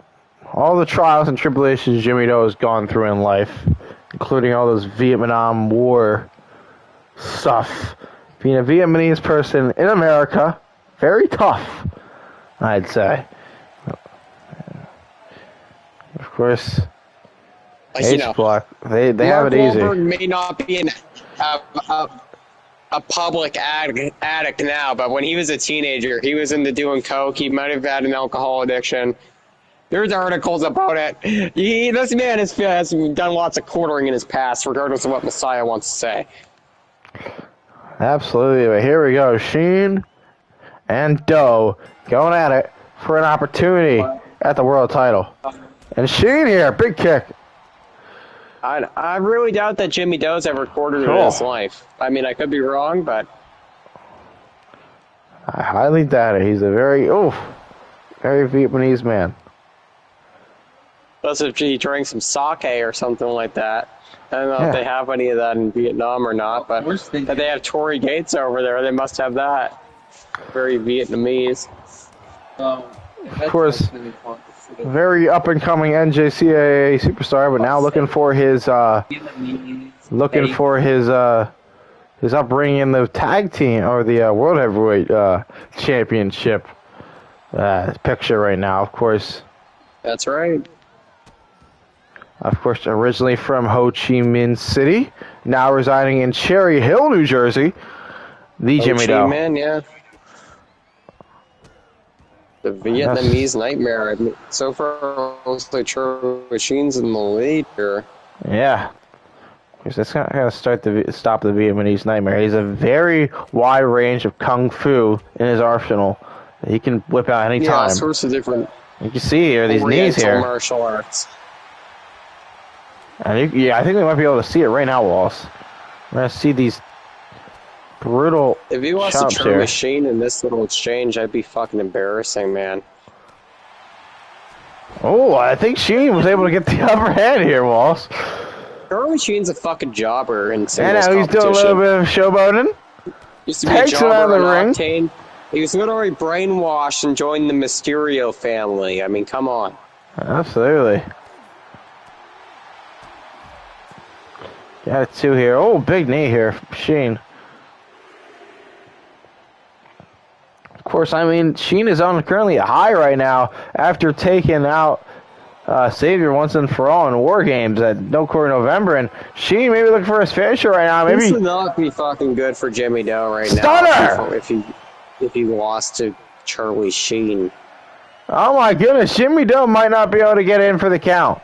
All the trials and tribulations Jimmy Doe has gone through in life, including all those Vietnam War stuff. Being a Vietnamese person in America, very tough, I'd say. Of course, H-Block, they have it easy. Mark Wahlberg may not be a public addict now, but when he was a teenager, he was into doing coke. He might have had an alcohol addiction. There's articles about it. This man has done lots of quartering in his past, regardless of what Messiah wants to say. Absolutely. But here we go. Sheen and Doe going at it for an opportunity at the world title. And Sheen here, big kick. I really doubt that Jimmy Doe's ever quartered in his life. I mean, I could be wrong, but I highly doubt it. He's a very Vietnamese man. Unless if he drank some sake or something like that. I don't know if they have any of that in Vietnam or not, but they have Tory Gates over there. They must have that. Very Vietnamese. Of course, very up-and-coming NJCAA superstar, but now looking for his upbringing in the tag team or the World Heavyweight Championship picture right now. Of course. That's right. Of course, originally from Ho Chi Minh City, now residing in Cherry Hill, New Jersey. The Jimmy Doe. Ho Chi Minh, yeah. The Vietnamese Nightmare. I mean, so far, mostly true machines in the lead here. Yeah. That's going to stop the Vietnamese Nightmare. He's a very wide range of kung fu in his arsenal. He can whip out any time. Yeah, sorts of different. You can see here these knees here. Martial arts. And I think we might be able to see it right now, Walls. We're going to see these brutal If he wants to turn machine in this little exchange, that'd be fucking embarrassing, man. Oh, I think Sheen was able to get the upper hand here, Walls. Charlie Sheen's a fucking jobber in And singles now he's doing a little bit of showboating. Used to be a Takes him out of jobber the on ring. Octane. He was literally brainwashed and joined the Mysterio family. I mean, come on. Absolutely. Got 2 here. Oh, big knee here, Sheen. Of course, I mean, Sheen is on currently a high right now after taking out Xavier once and for all in War Games at No Quarter November, and Sheen maybe looking for his finisher right now. Maybe This would not be fucking good for Jimmy Doe right Stunner! now if he lost to Charlie Sheen. Oh my goodness, Jimmy Doe might not be able to get in for the count.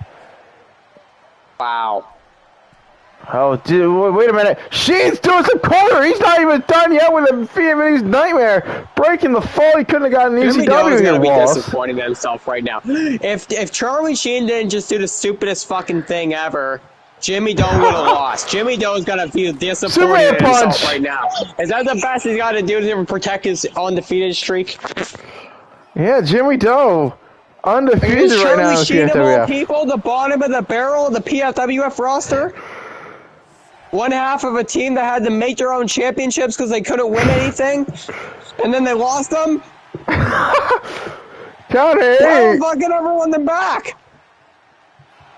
Wow. Oh, dude, wait a minute. Sheen's doing some corner. He's not even done yet with a Vietnamese nightmare. Breaking the fall. He couldn't have gotten an Jimmy ECW Doe is here, gonna be Wallace. disappointing in himself right now. If Charlie Sheen didn't just do the stupidest fucking thing ever, Jimmy Doe would have lost. Jimmy Doe is gonna feel disappointed Superman in himself punch. right now. Is that the best he's got to do to protect his undefeated streak? Yeah, Jimmy Doe. Undefeated Is right now Charlie in Sheen of all PFWF. people the bottom of the barrel of the PFWF roster? One half of a team that had to make their own championships because they couldn't win anything, and then they lost them. Count Why eight. fucking everyone them back?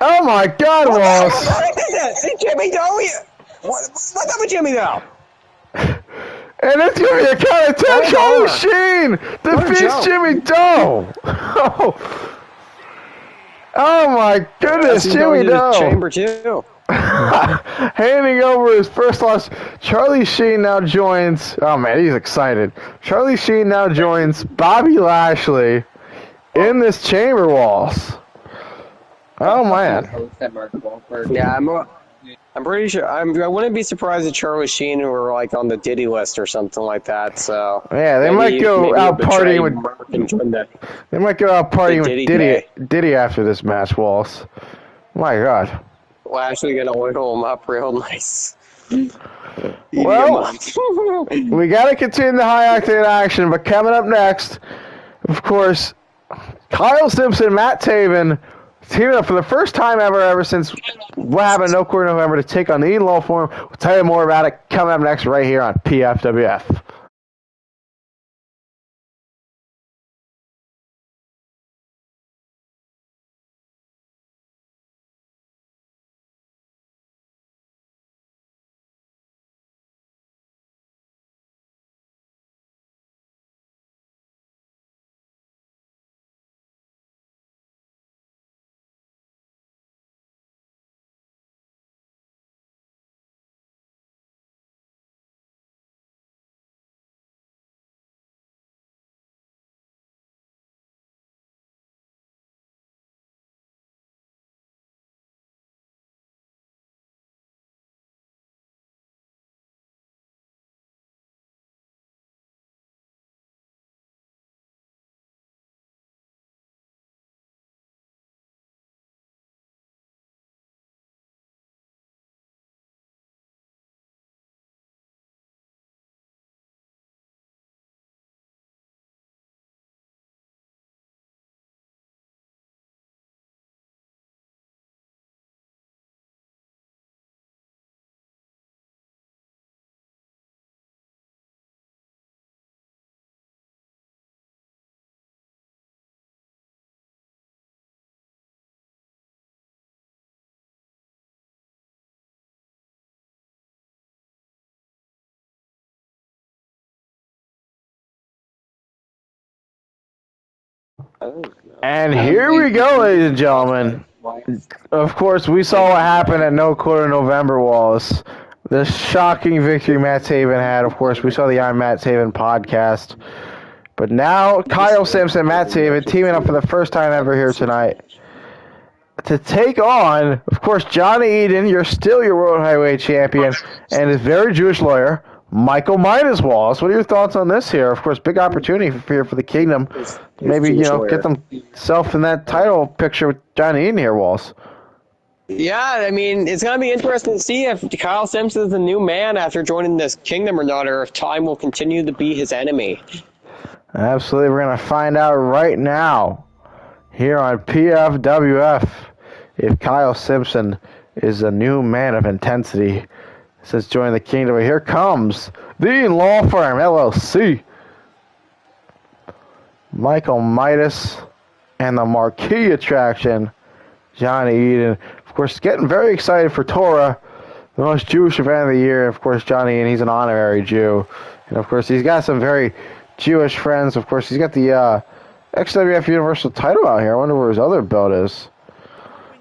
Oh my God, Wallace. What is it? It's Jimmy Doe. What's up with Jimmy Doe? And it's going to be a count of 10. Hold Charlie on. Sheen What a defeats joke. Jimmy Doe. Oh my goodness, He's Jimmy going to the Doe. chamber too. Handing over his first loss. Charlie Sheen now joins. Oh man, he's excited. Charlie Sheen now joins Bobby Lashley in this chamber waltz. Oh man. Host at Mark Wahlberg. Yeah, I'm pretty sure. I wouldn't be surprised if Charlie Sheen were like on the Diddy list or something like that. So Yeah, they might go out partying with. They might go out partying with Diddy after this match, Walls. My God. Lashley gonna oil him up real nice. Well, we got to continue the high octane action, but coming up next, of course, Kyle Simpson, Matt Taven, teaming up for the first time ever since what happened in No Quarter November to take on the Eden Law Forum. We'll tell you more about it coming up next right here on PFWF. And here we go, ladies and gentlemen. Of course, we saw what happened at No Quarter November, Wallace. The shocking victory Matt Taven had. Of course, we saw the I'm Matt Taven podcast. But now, Kyle Simpson, Matt Taven, teaming up for the first time ever here tonight to take on, of course, Johnny Eden. You're still your World Heavyweight Champion, and his very Jewish lawyer, Michael Midas, Wallace. What are your thoughts on this here? Of course, big opportunity here for the Kingdom. Maybe, get themselves in that title picture with Johnny Eden here, Wallace. Yeah, I mean, it's going to be interesting to see if Kyle Simpson is the new man after joining this Kingdom or not, or if time will continue to be his enemy. Absolutely. We're going to find out right now here on PFWF if Kyle Simpson is a new man of intensity. Since joining the kingdom, here comes the law firm, LLC. Michael Midas and the marquee attraction, Johnny Eden. Of course, getting very excited for Torah, the most Jewish event of the year. Of course, Johnny Eden, he's an honorary Jew. And of course, he's got some very Jewish friends. Of course, he's got the XWF Universal title out here. I wonder where his other belt is.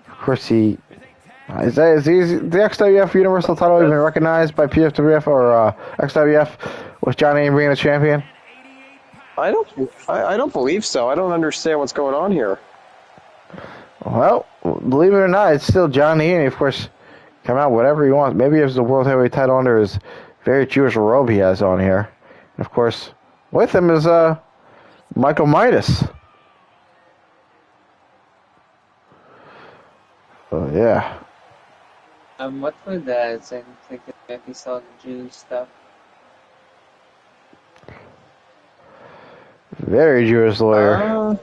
Of course, is the XWF Universal title even recognized by PFWF or XWF with Johnny Eden being the champion? I don't believe so. I don't understand what's going on here. Well, believe it or not, it's still Johnny Eden. Of course, come out whatever he wants. Maybe he has the World Heavyweight title under his very Jewish robe he has on here. And of course, with him is Michael Midas. Oh, yeah. What was that? I think if you saw the Jews stuff. Very Jewish lawyer.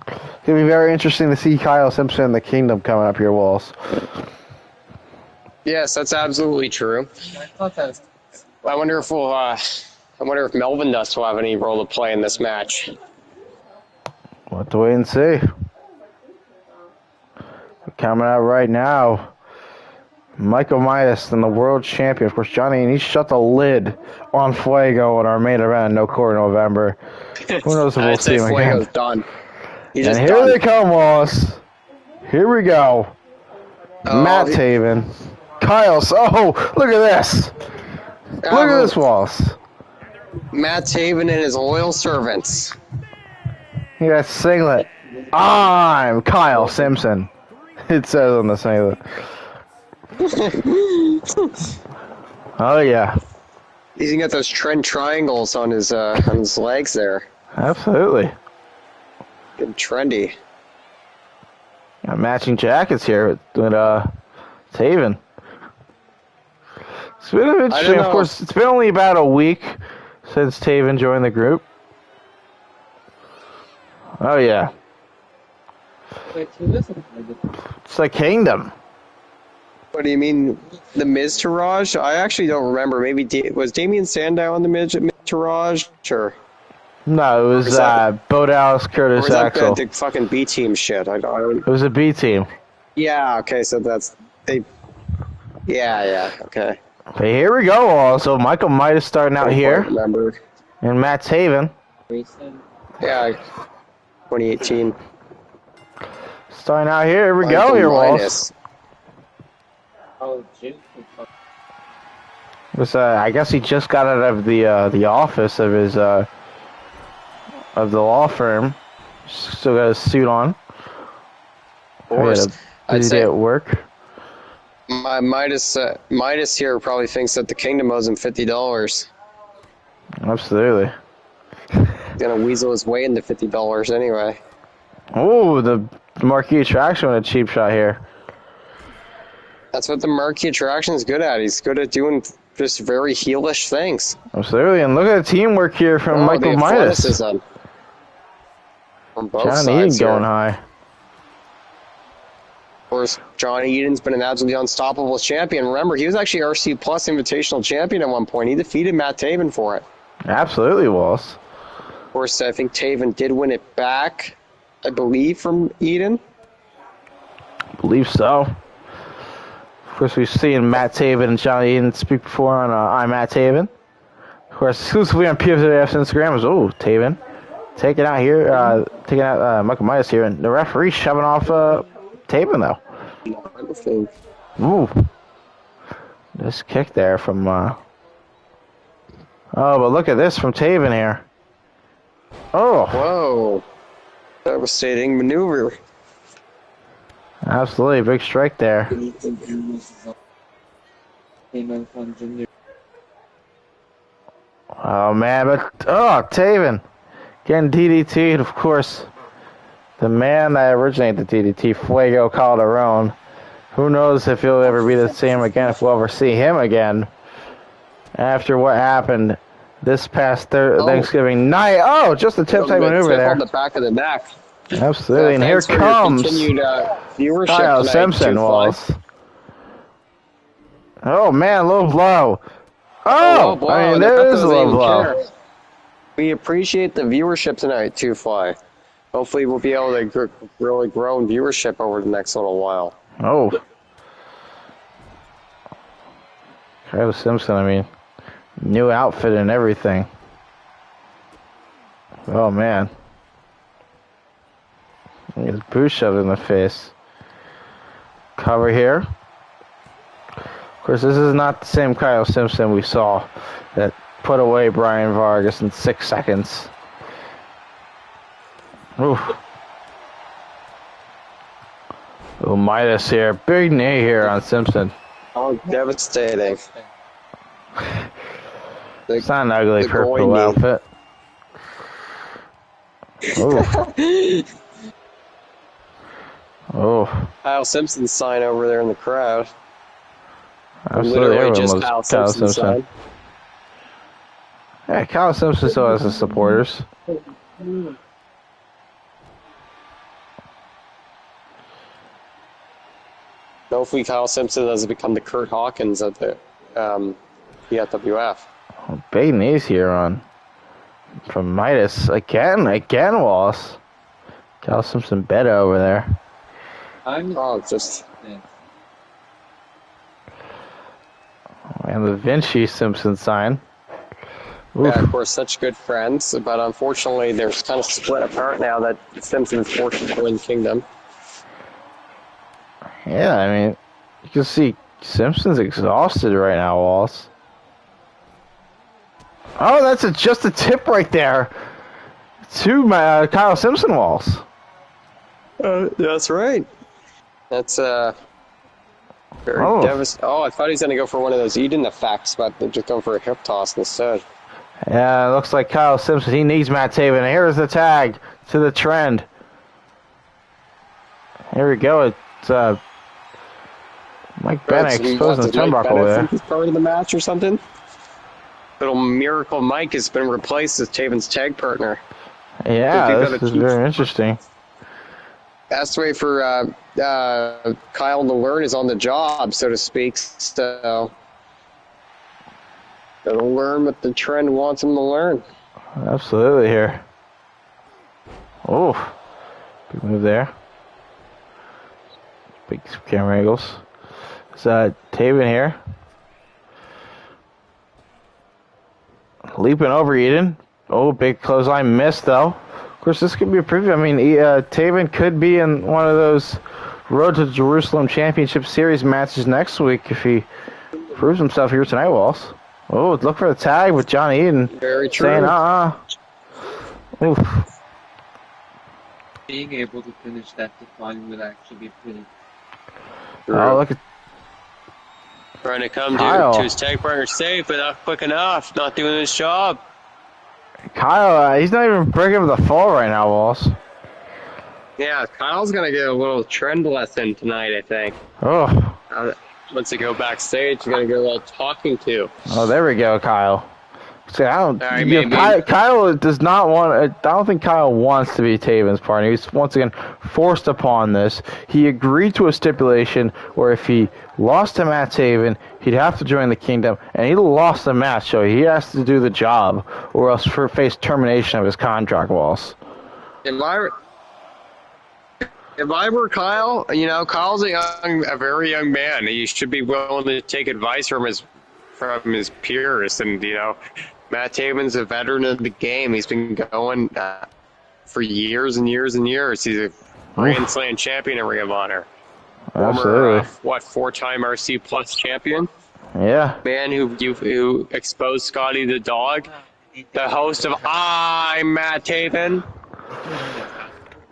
It's going to be very interesting to see Kyle Simpson in the Kingdom coming up here, Walls. Yes, that's absolutely true. I thought that was... I wonder if Melvin Dust will have any role to play in this match. We'll have to wait and see. Coming out right now, Michael Midas and the world champion. Of course, Johnny, and he shut the lid on Fuego in our main event in No Core November. Who knows if we'll see him Fuego's again. done. And here they come, Wallace. Here we go. Matt Taven. Kyle. Oh, look at this. Look at this, Wallace. Matt Taven and his loyal servants. He got singlet. I'm Kyle Simpson. It says on the singlet. Oh, yeah. He's got those trend triangles on his legs there. Absolutely. Good trendy. Got matching jackets here with Taven. It's been interesting. Of course, it's been only about a week since Taven joined the group. Oh, yeah. Wait, who is it? It's like Kingdom. What do you mean, the Miz Taraj? I actually don't remember. Maybe was Damian Sandow on the Miz Taraj? Sure. No, it was Bo Dallas, Curtis Axel. The fucking B team shit. I don't. It was a B team. Yeah. Okay. So that's they. Yeah. Okay. Okay, here we go. Also, Michael Midas starting out here, Remember. and Matt Taven Recent? Yeah. 2018. starting out here. Here we go. Here, Walls. Oh, Jews. I guess he just got out of the office of his of the law firm. Still got his suit on. Of course. I'd say at work. Midas here probably thinks that the Kingdom owes him $50. Absolutely. Gonna weasel his way into $50 anyway. Oh, the marquee attraction with a cheap shot here. That's what the marquee attraction is good at. He's good at doing just very heelish things. Absolutely, and look at the teamwork here from Michael Midas. From both Johnny Eden sides going here. high. Of course, Johnny Eden's been an absolutely unstoppable champion. Remember, he was actually RC Plus Invitational Champion at one point. He defeated Matt Taven for it. Absolutely, Walls. Of course, I think Taven did win it back, I believe, from Eden. Believe so. Of course, we've seen Matt Taven and Johnny Eden speak before on I'm Matt Taven. Of course, exclusively on PFWF's Instagram is Taven taking out here, taking out Michael Midas here, and the referee shoving off Taven though. Ooh, this kick there from. Oh, but look at this from Taven here. Oh, Whoa. Devastating maneuver. absolutely, big strike there. Oh man, but Taven getting DDT'd, of course. The man that originated the DDT, Fuego Calderon. Who knows if he'll ever be the same again, if we'll ever see him again. After what happened this past Thanksgiving night. Oh, just a tip type maneuver there. On the back of the neck. Absolutely, and here Thanks for your comes continued viewership Kyle tonight, Simpson, Two Fly. Wallace. Oh man, low blow. Oh, Oh, I mean, the there ref is a doesn't low even blow. care. We appreciate the viewership tonight, Two Fly. Hopefully, we'll be able to really grow in viewership over the next little while. Oh. Kyle Simpson, I mean, new outfit and everything. Oh, man. His boot shoved in the face. Cover here. Of course, this is not the same Kyle Simpson we saw that put away Brian Vargas in 6 seconds. Oof. Oh, Midas here. Big knee here on Simpson. Oh, devastating. It's not an ugly the purple goalie knee. outfit. Oh. Oh. Kyle Simpson's sign over there in the crowd. Absolutely, Literally everyone just loves Kyle Kyle Simpson's Simpson. sign. Yeah, Kyle Simpson still has his supporters. Hopefully, Kyle Simpson doesn't become the Kurt Hawkins of the Pfwf. Oh, big knees here on from Midas again, Wallace. Kyle Simpson better over there. Oh, just And the Vinci Simpson sign. Oof. yeah, of course, such good friends, but unfortunately, they're kind of split apart now that Simpson's forced to win Kingdom. Yeah, I mean, you can see Simpson's exhausted right now, Wallace. Oh, that's just a tip right there to Kyle Simpson, Wallace. That's right. That's very devastating. Oh, I thought he was going to go for one of those Eden effects, but they're just going for a hip toss instead. Yeah, it looks like Kyle Simpson, he needs Matt Taven. Here's the tag to the trend. Here we go. It's Mike Bennett exposing the turnbuckle there. He's part of the match or something. Little Miracle Mike has been replaced as Taven's tag partner. Yeah, this is very interesting. Best way for Kyle to learn is on the job, so to speak. So he'll learn what the trend wants him to learn. Absolutely here. Oh, big move there. Big camera angles. It's Taven here. Leaping over Eden. Oh, big clothesline missed though. Of course, this could be a preview. I mean, Taven could be in one of those Road to Jerusalem Championship Series matches next week if he proves himself here tonight, Walls. Oh, look for the tag with John Eden. Very true. Saying, Oof. Being able to finish that define would actually be pretty. Oh, look at Trying to come Kyle. to his tag partner safe, but not quick enough. Not doing his job. Kyle. He's not even breaking the fall right now, Walls. Yeah, Kyle's going to get a little trend lesson tonight, I think. Oh. Once they go backstage, he's going to get a little talking to. Oh, there we go, Kyle. See, Maybe. Kyle does not want. I don't think Kyle wants to be Taven's partner. He's once again forced upon this. He agreed to a stipulation where if he lost to Matt Taven, he'd have to join the Kingdom, and he lost the match, so he has to do the job, or else face termination of his contract, Walls. If I were Kyle, Kyle's a very young man. He should be willing to take advice from his peers, and Matt Taven's a veteran of the game. He's been going for years and years and years. He's a Grand Slam champion in Ring of Honor. Absolutely. Former, 4-time RC Plus champion. Yeah. Man who exposed Scotty the Dog. The host of I'm Matt Taven.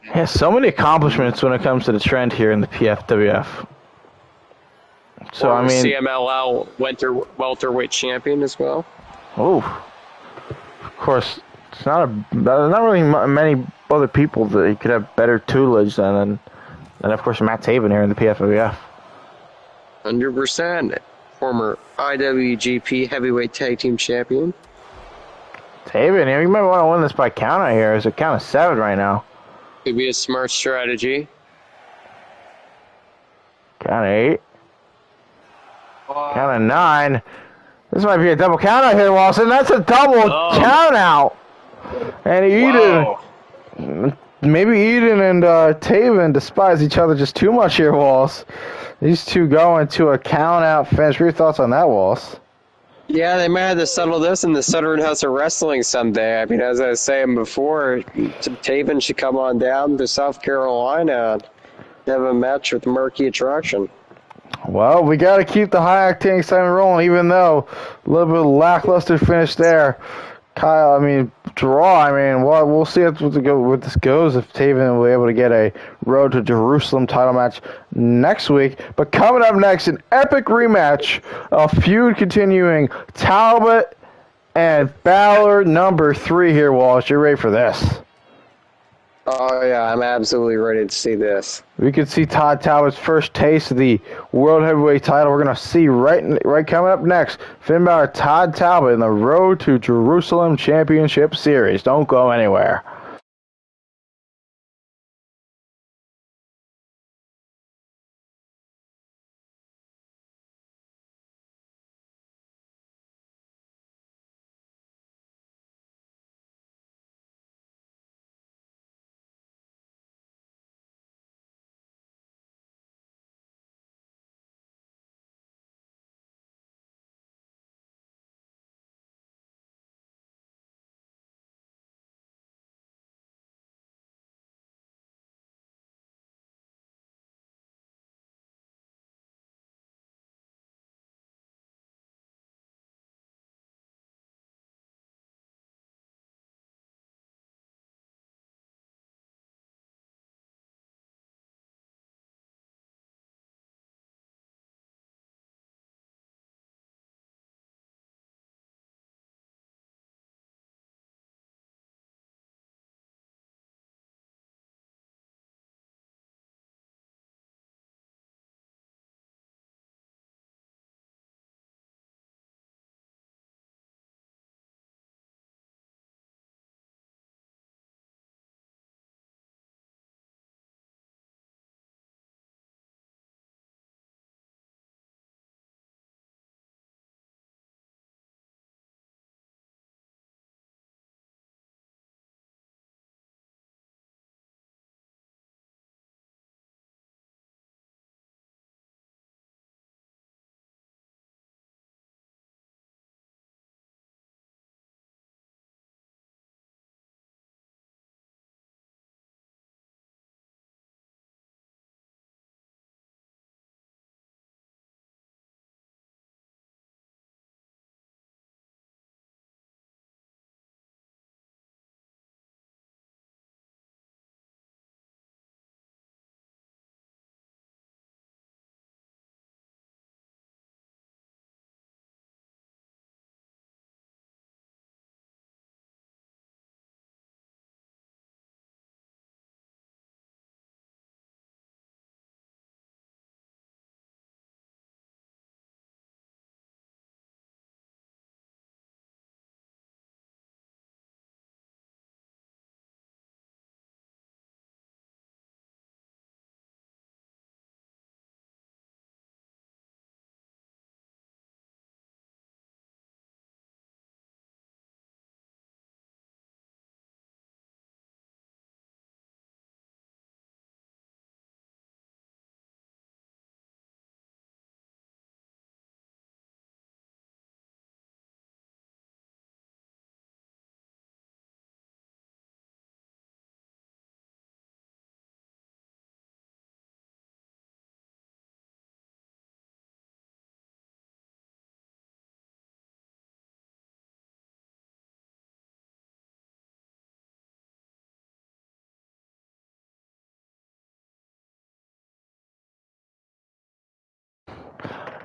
Yeah, so many accomplishments when it comes to the trend here in the PFWF. So, I mean, CMLL welterweight champion as well. Oh, of course, it's not really many other people that he could have better tutelage than of course Matt Taven here in the PFWF. 100%. Former IWGP Heavyweight Tag Team Champion. Taven here, you might want to win this by count out here. It's a count of 7 right now. Could be a smart strategy. Count of 8. Count of 9. This might be a double count out here, Lawson. That's a double count out. And maybe Eden and Taven despise each other just too much here, Walls. These two go into a count out finish. What are your thoughts on that, Walls? Yeah, they might have to settle this in the Southern House of Wrestling someday. I mean, as I was saying before, Taven should come on down to South Carolina and have a match with Murky Attraction. Well, we got to keep the high-octane excitement rolling, even though a little bit of lackluster finish there. Kyle, draw. We'll see what this goes if Taven will be able to get a Road to Jerusalem title match next week. But coming up next, an epic rematch, a feud continuing. Talbot and Balor number 3 here, Walsh. You ready for this? Oh, yeah, I'm absolutely ready to see this. We could see Todd Talbot's first taste of the World Heavyweight title. We're going to see right coming up next, Finn Balor, Todd Talbot in the Road to Jerusalem Championship Series. Don't go anywhere.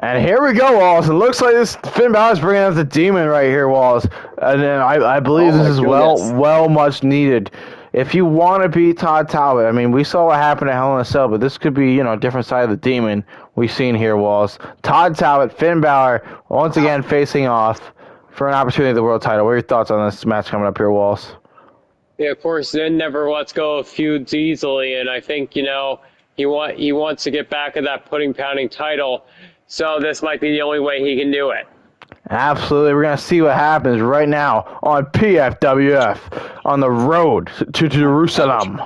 And here we go, Wallace. It looks like this Finn Balor's bringing out the demon right here, Wallace. And then I believe this is well much needed. If you want to beat Todd Talbot, we saw what happened at Hell in a Cell, but this could be, a different side of the demon we've seen here, Wallace. Todd Talbot, Finn Balor, once again facing off for an opportunity at the world title. What are your thoughts on this match coming up here, Wallace? Yeah, of course, Zen never lets go of feuds easily, and I think he wants to get back at that pudding pounding title. So this might be the only way he can do it. Absolutely. We're going to see what happens right now on PFWF on the road to Jerusalem.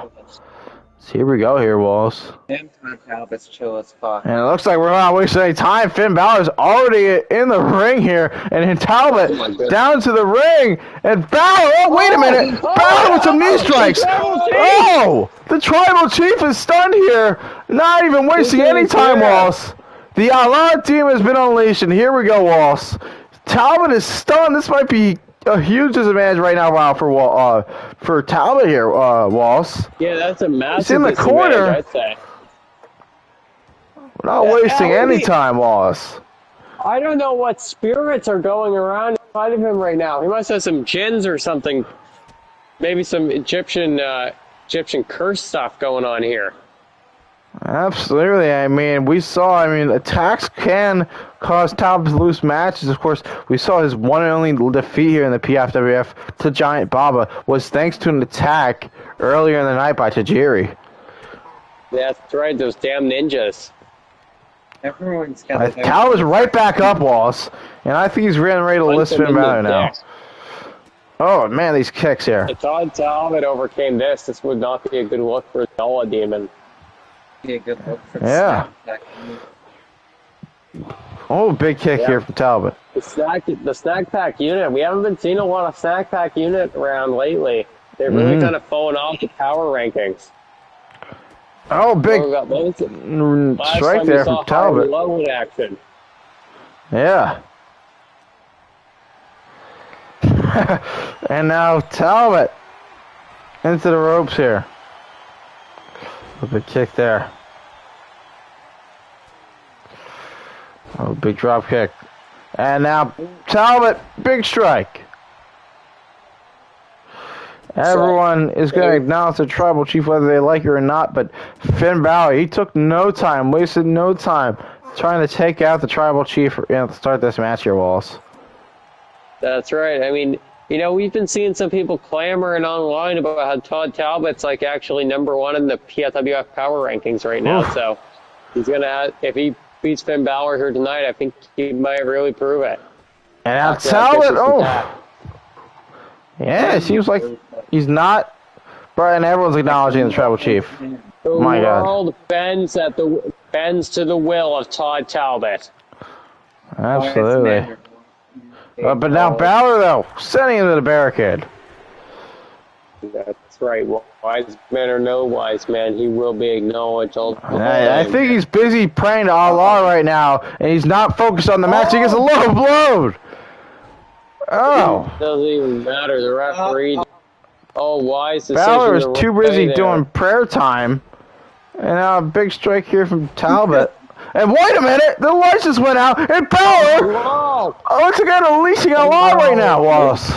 So here we go here, Walls. And Todd Talbot's chill as fuck. And it looks like we're not wasting any time. Finn Balor's already in the ring here. And then Talbot down to the ring. And Balor, oh, wait a minute. Balor with some knee strikes. Oh, the Tribal Chief is stunned here. Not even wasting any time, Walls. The Allah team has been unleashed. And here we go, Walls. Talbot is stunned. This might be a huge disadvantage right now for Talbot here, Walls. Yeah, that's a massive He's in the corner. I'd say. We're not wasting any time, Walls. I don't know what spirits are going around inside of him right now. He must have some jinns or something. Maybe some Egyptian curse stuff going on here. Absolutely. I mean, attacks can cause Talbot to lose matches. Of course, we saw his one and only defeat here in the PFWF to Giant Baba was thanks to an attack earlier in the night by Tajiri. That's right, those damn ninjas. Everyone's got Talbot's right back up, Walls, and I think he's getting ready to list Finn Balor now. Oh, man, these kicks here. If Todd Talbot overcame this would not be a good look for Dollar Demon. Be a good look for the yeah. Oh, big kick here from Talbot. The snack pack unit. We haven't been seeing a lot of snack pack unit around lately. They've really kind of fallen off the power rankings. Oh, big strike there from Talbot. Low in action. Yeah. And now Talbot into the ropes here. A big kick there. Oh, big drop kick. And now Talbot, big strike. Everyone is going to acknowledge the Tribal Chief whether they like it or not, but Finn Balor, he took no time, wasted no time trying to take out the Tribal Chief and start this match here, Wallace. That's right. I mean, we've been seeing some people clamoring online about how Todd Talbot's like actually #1 in the PFWF power rankings right now. Oof. So he's going to, if he beats Finn Balor here tonight, I think he might really prove it. And now Talbot, yeah, it seems like he's not, and everyone's acknowledging the Tribal Chief. The My world God. bends to the will of Todd Talbot. Absolutely. But now Balor, though, sending him to the barricade. That's right. Well, wise man or no wise man, he will be acknowledged. I think he's busy praying to Allah right now, and he's not focused on the match. He gets a low blow. Oh. It doesn't even matter. The referee. Wise decision. Balor is too busy doing prayer time. And now a big strike here from Talbot. And wait a minute, the lights just went out, and Balor looks like they're unleashing Allah right now, Wallace.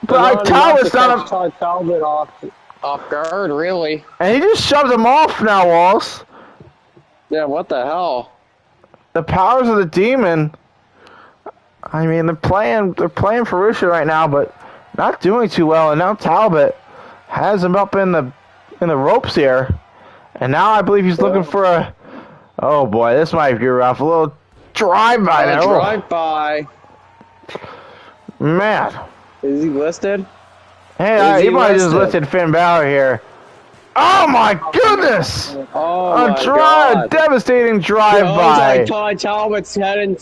But Talbot's not Todd Talbot off guard, really. And he just shoves him off now, Wallace. Yeah, what the hell? The powers of the demon. I mean, they're playing Ferocious right now, but not doing too well. And now Talbot has him up in the ropes here, and now I believe he's looking for a. Oh boy, this might be rough. A little drive-by there. Drive-by. Man. Is he listed? Hey, he might have just listed Finn Balor here. Oh my goodness! Oh my God. Devastating drive-by. Todd Talbot's heading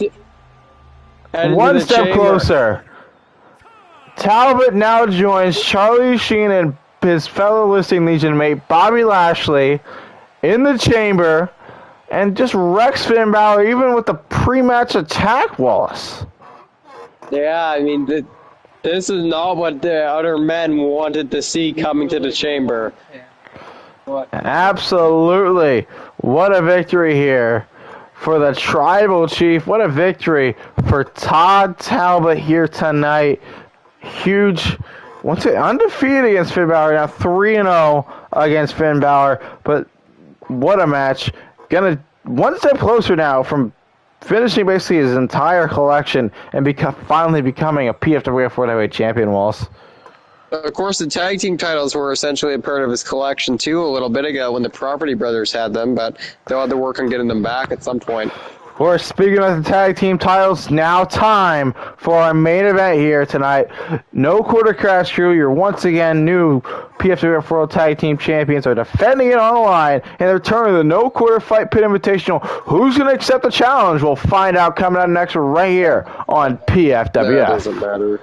One step closer. Talbot now joins Charlie Sheen and his fellow listing legion mate Bobby Lashley in the chamber and just wrecks Finn Balor even with the pre-match attack, Wallace. Yeah, I mean, this is not what the other men wanted to see coming to the chamber. Absolutely. What a victory here for the Tribal Chief. What a victory for Todd Talbot here tonight. Huge. Once again, undefeated against Finn Balor. Now 3-0 against Finn Balor. But what a match. Gonna one step closer now from finishing basically his entire collection and finally becoming a PFWF World Heavyweight Champion, Wallace. Of course, the tag team titles were essentially a part of his collection too a little bit ago when the Property Brothers had them, but they'll have to work on getting them back at some point. Of course, speaking of the tag team titles, now time for our main event here tonight. No Quarter Crash Crew, your once again new PFWF World Tag Team Champions, are defending it on the line in the return of the No Quarter Fight Pit Invitational. Who's going to accept the challenge? We'll find out coming up next right here on That doesn't PFWF. matter.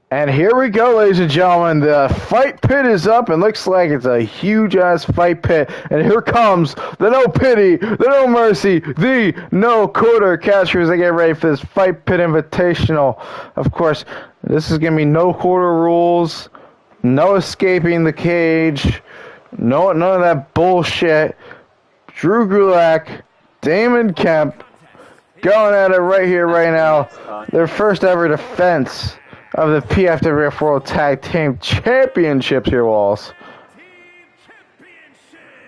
And here we go, ladies and gentlemen. The fight pit is up, and looks like it's a huge-ass fight pit. And here comes the no pity, the no mercy, the no quarter catchers. They get ready for this fight pit invitational. Of course, this is going to be no quarter rules, no escaping the cage, none of that bullshit. Drew Gulak, Damon Kemp, going at it right here, right now. Their first ever defense of the Pfwf World Tag Team Championships here, Walls.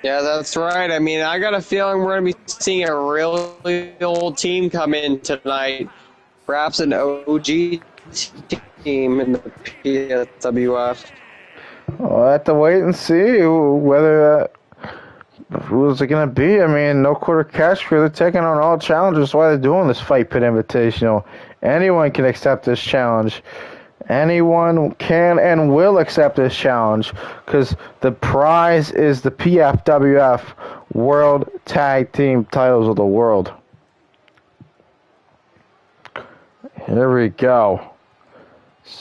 Yeah, that's right. I mean, I got a feeling we're going to be seeing a really old team come in tonight. Perhaps an OG team in the PFWF. We'll have to wait and see whether who's it going to be. I mean, no quarter cash crew. They're taking on all challengers. That's why they're doing this Fight Pit Invitational. Anyone can accept this challenge. Anyone can and will accept this challenge because the prize is the PFWF World Tag Team Titles of the World. Here we go.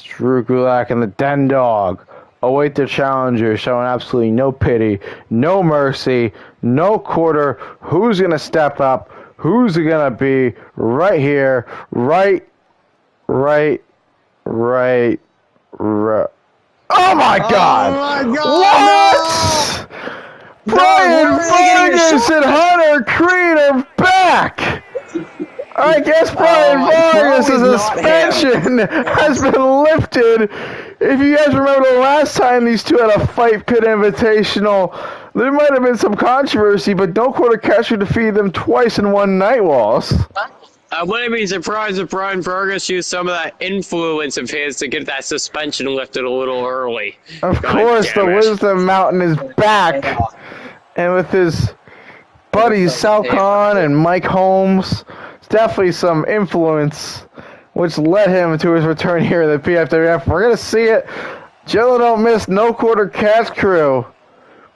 Drew Gulak and the Den Dog await their challenger, showing absolutely no pity, no mercy, no quarter. Who's going to step up? Who's it going to be right here, right. Oh my God! Oh my God! What? No! Brian Vargas and Hunter Creed are back! I guess Brian Vargas' suspension has been lifted. If you guys remember the last time these two had a Fight Pit Invitational, there might have been some controversy, but no quarter catcher defeated them twice in one night, Walls. I wouldn't be surprised if Brian Fergus used some of that influence of his to get that suspension lifted a little early. Of course, the Wisdom Mountain is back. And with his buddies Sal Khan and Mike Holmes, it's definitely some influence which led him to his return here in the PFWF. We're going to see it. Jello don't miss, no quarter catch crew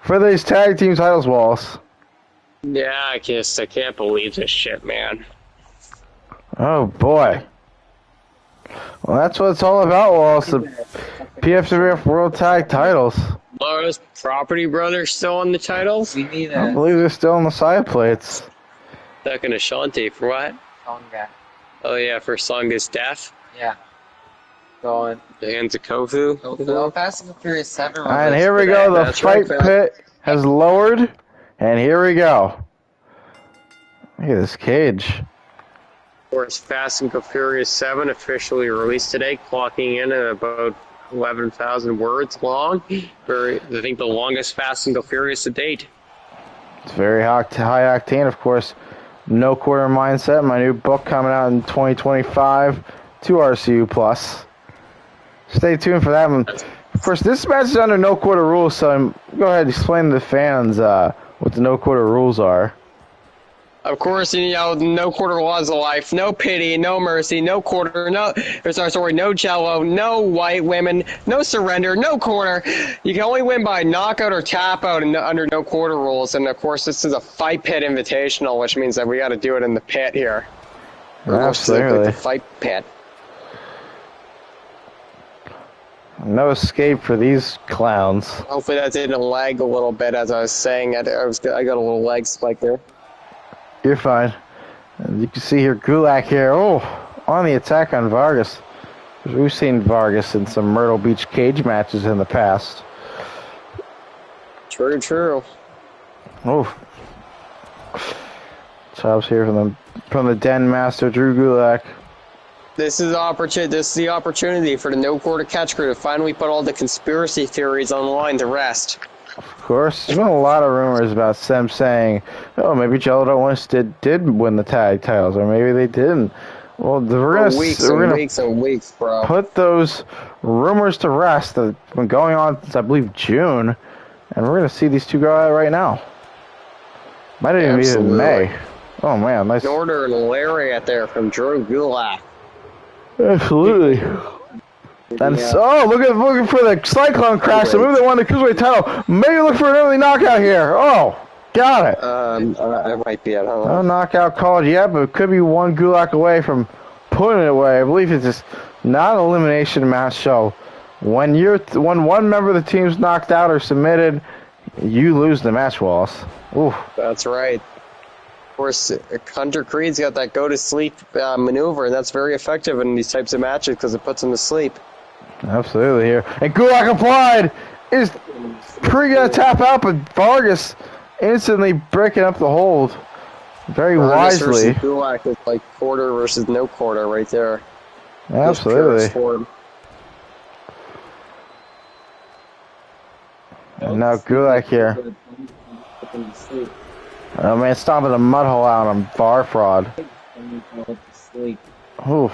for these tag team titles, Walls. Yeah, I can't believe this shit, man. Oh boy. Well, that's what it's all about, Wallace. The PFWF World Tag Titles. Laura's Property Brothers still on the titles? We need I believe they're still on the side plates. Second Ashanti for what? Songa. Oh yeah, for Songa's death. Yeah. Going. The hands of Kofu. Well, Fast and Furious 7. And here we go. The fight pit has lowered. And here we go. Look at this cage. Of course, Fast and Furious 7 officially released today, clocking in at about 11,000 words long. I think the longest Fast and Furious to date. It's very high octane, of course. No quarter mindset. My new book coming out in 2025 to RCU Plus. Stay tuned for that one. Of course, this match is under no quarter rules, so go ahead and explain to the fans what the no quarter rules are. Of course, no quarter laws of life, no pity, no mercy, no quarter, no jello, no white women, no surrender, no corner. You can only win by knockout or tap out under no quarter rules. And of course, this is a fight pit invitational, which means that we got to do it in the pit here. Absolutely. The fight pit. No escape for these clowns. Hopefully that didn't lag a little bit as I was saying. I got a little leg spike there. You're fine. And you can see here, Gulak here. Oh, on the attack on Vargas. We've seen Vargas in some Myrtle Beach cage matches in the past. True. Oh. Chops here from the Den Master, Drew Gulak. This is the opportunity for the no quarter catch crew to finally put all the conspiracy theories online to rest. Of course, there's been a lot of rumors about them saying, oh, maybe Jello Don't Wish did win the tag titles, or maybe they didn't. Well, we're going weeks, bro. Put those rumors to rest that have been going on since, I believe, June, and we're going to see these two go out right now. Might even be in May. Oh, man, nice. Order and lariat there from Drew Gulak. Absolutely. And so, looking for the Cyclone Crash. So maybe they won the Cruiserweight title. Maybe look for an early knockout here. Oh, got it. I might be at home. No knockout called yet, but it could be one Gulak away from putting it away. I believe it's just not an elimination match. So when one member of the team's knocked out or submitted, you lose the match, Wallace. Ooh. That's right. Of course, Hunter Creed's got that go-to-sleep maneuver, and that's very effective in these types of matches because it puts him to sleep. Absolutely here. And Gulak applied. Is Creed going to tap out, but Vargas instantly breaking up the hold. Very Vargas wisely. versus Gulak is like quarter versus no quarter right there. Absolutely. And now Gulak here. Oh man, stomping a mud hole out on Bar Fraud. Oof.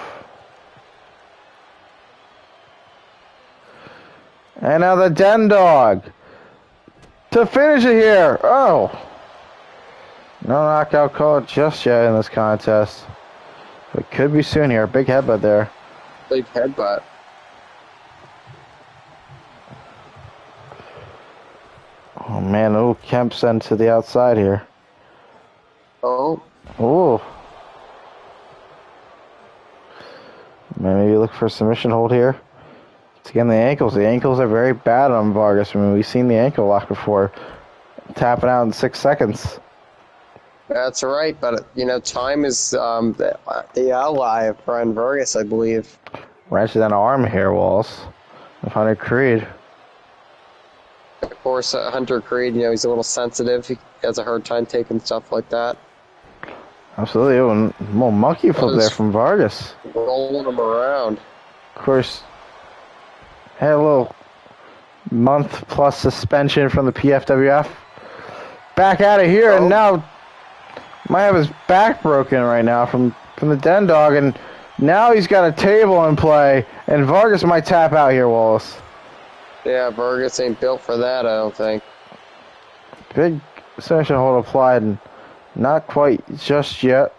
And now the Den Dog to finish it here. Oh. No knockout call just yet in this contest. But could be soon here. Big headbutt there. Big headbutt. Oh man, oh, Kemp sent to the outside here. Oh. Oh. Maybe look for a submission hold here. It's again the ankles. The ankles are very bad on Vargas. I mean, we've seen the ankle lock before. Tapping out in 6 seconds. That's right, but you know, time is the ally of Brian Vargas, I believe. Wrenching that arm here, Walls. Of Hunter Creed. Of course, Hunter Creed, you know, he's a little sensitive. He has a hard time taking stuff like that. Absolutely. Oh, a little monkey flip there from Vargas. Rolling him around. Of course, had a little month plus suspension from the PFWF. Back out of here, and now might have his back broken right now from the Den Dog, and now he's got a table in play, and Vargas might tap out here, Wallace. Yeah, Vargas ain't built for that, I don't think. Big submission hold applied, and not quite just yet.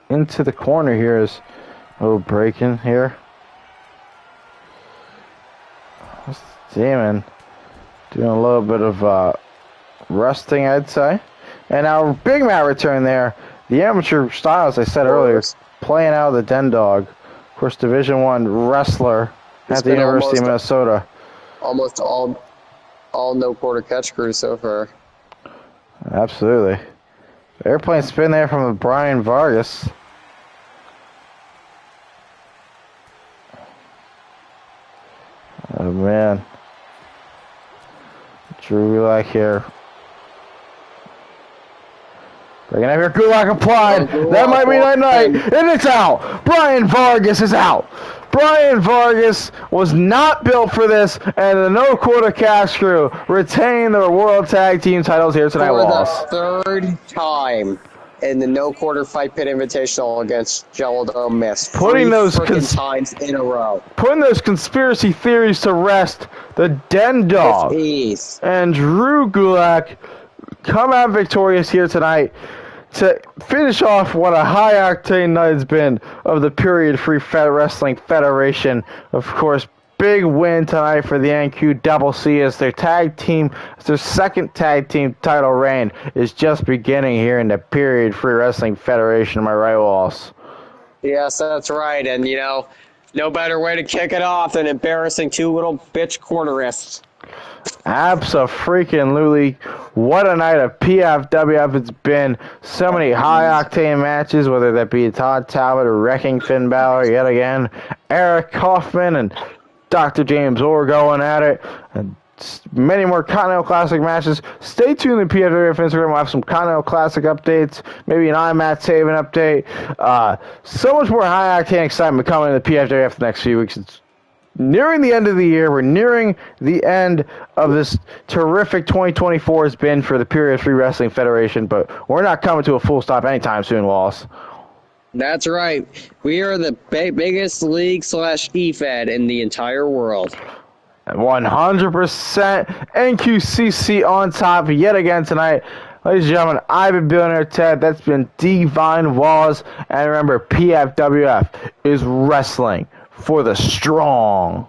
Into the corner here is breaking here. Damon doing a little bit of resting, I'd say. And our big mat return there. The amateur style, as I said earlier, playing out of the Den Dog. Of course, Division I wrestler at the University of Minnesota. Almost all no quarter catch crews so far. Absolutely. Airplane spin there from Brian Vargas. Oh man. Drew Gulak here. Breaking up here, Gulak applied. That might be night, and it's out. Brian Vargas is out. Brian Vargas was not built for this, and the no quarter cash crew retain their World Tag Team titles here tonight. For the third time in the no quarter fight pit invitational against Jello Dome Mist. Putting those times in a row. Putting those conspiracy theories to rest. The Den Dog and Drew Gulak come out victorious here tonight to finish off what a high-octane night has been of the Period Free Wrestling Federation. Of course, big win tonight for the NQCC as their second tag team title reign is just beginning here in the Period Free Wrestling Federation. Am I right, Walls? Yes, that's right. And, you know, no better way to kick it off than embarrassing two little bitch quarterists. Abso-freaking-lutely. What a night of PFWF it's been. So many high-octane matches, whether that be Todd Talbot or Wrecking Finn Balor yet again. Eric Kaufman and Dr. James Orr going at it. And many more Continental Classic matches. Stay tuned to PFWF Instagram. We'll have some Continental Classic updates. Maybe an IMAT Taven update. So much more high-octane excitement coming in the PFWF the next few weeks. It's nearing the end of the year. We're nearing the end of this terrific 2024 has been for the Period Free Wrestling Federation, but we're not coming to a full stop anytime soon, Wallace. That's right. We are the biggest league / EFED in the entire world. 100% NQCC on top yet again tonight. Ladies and gentlemen, I've been Billionaire Ted. That's been Divine Wallace. And remember, PFWF is wrestling for the strong.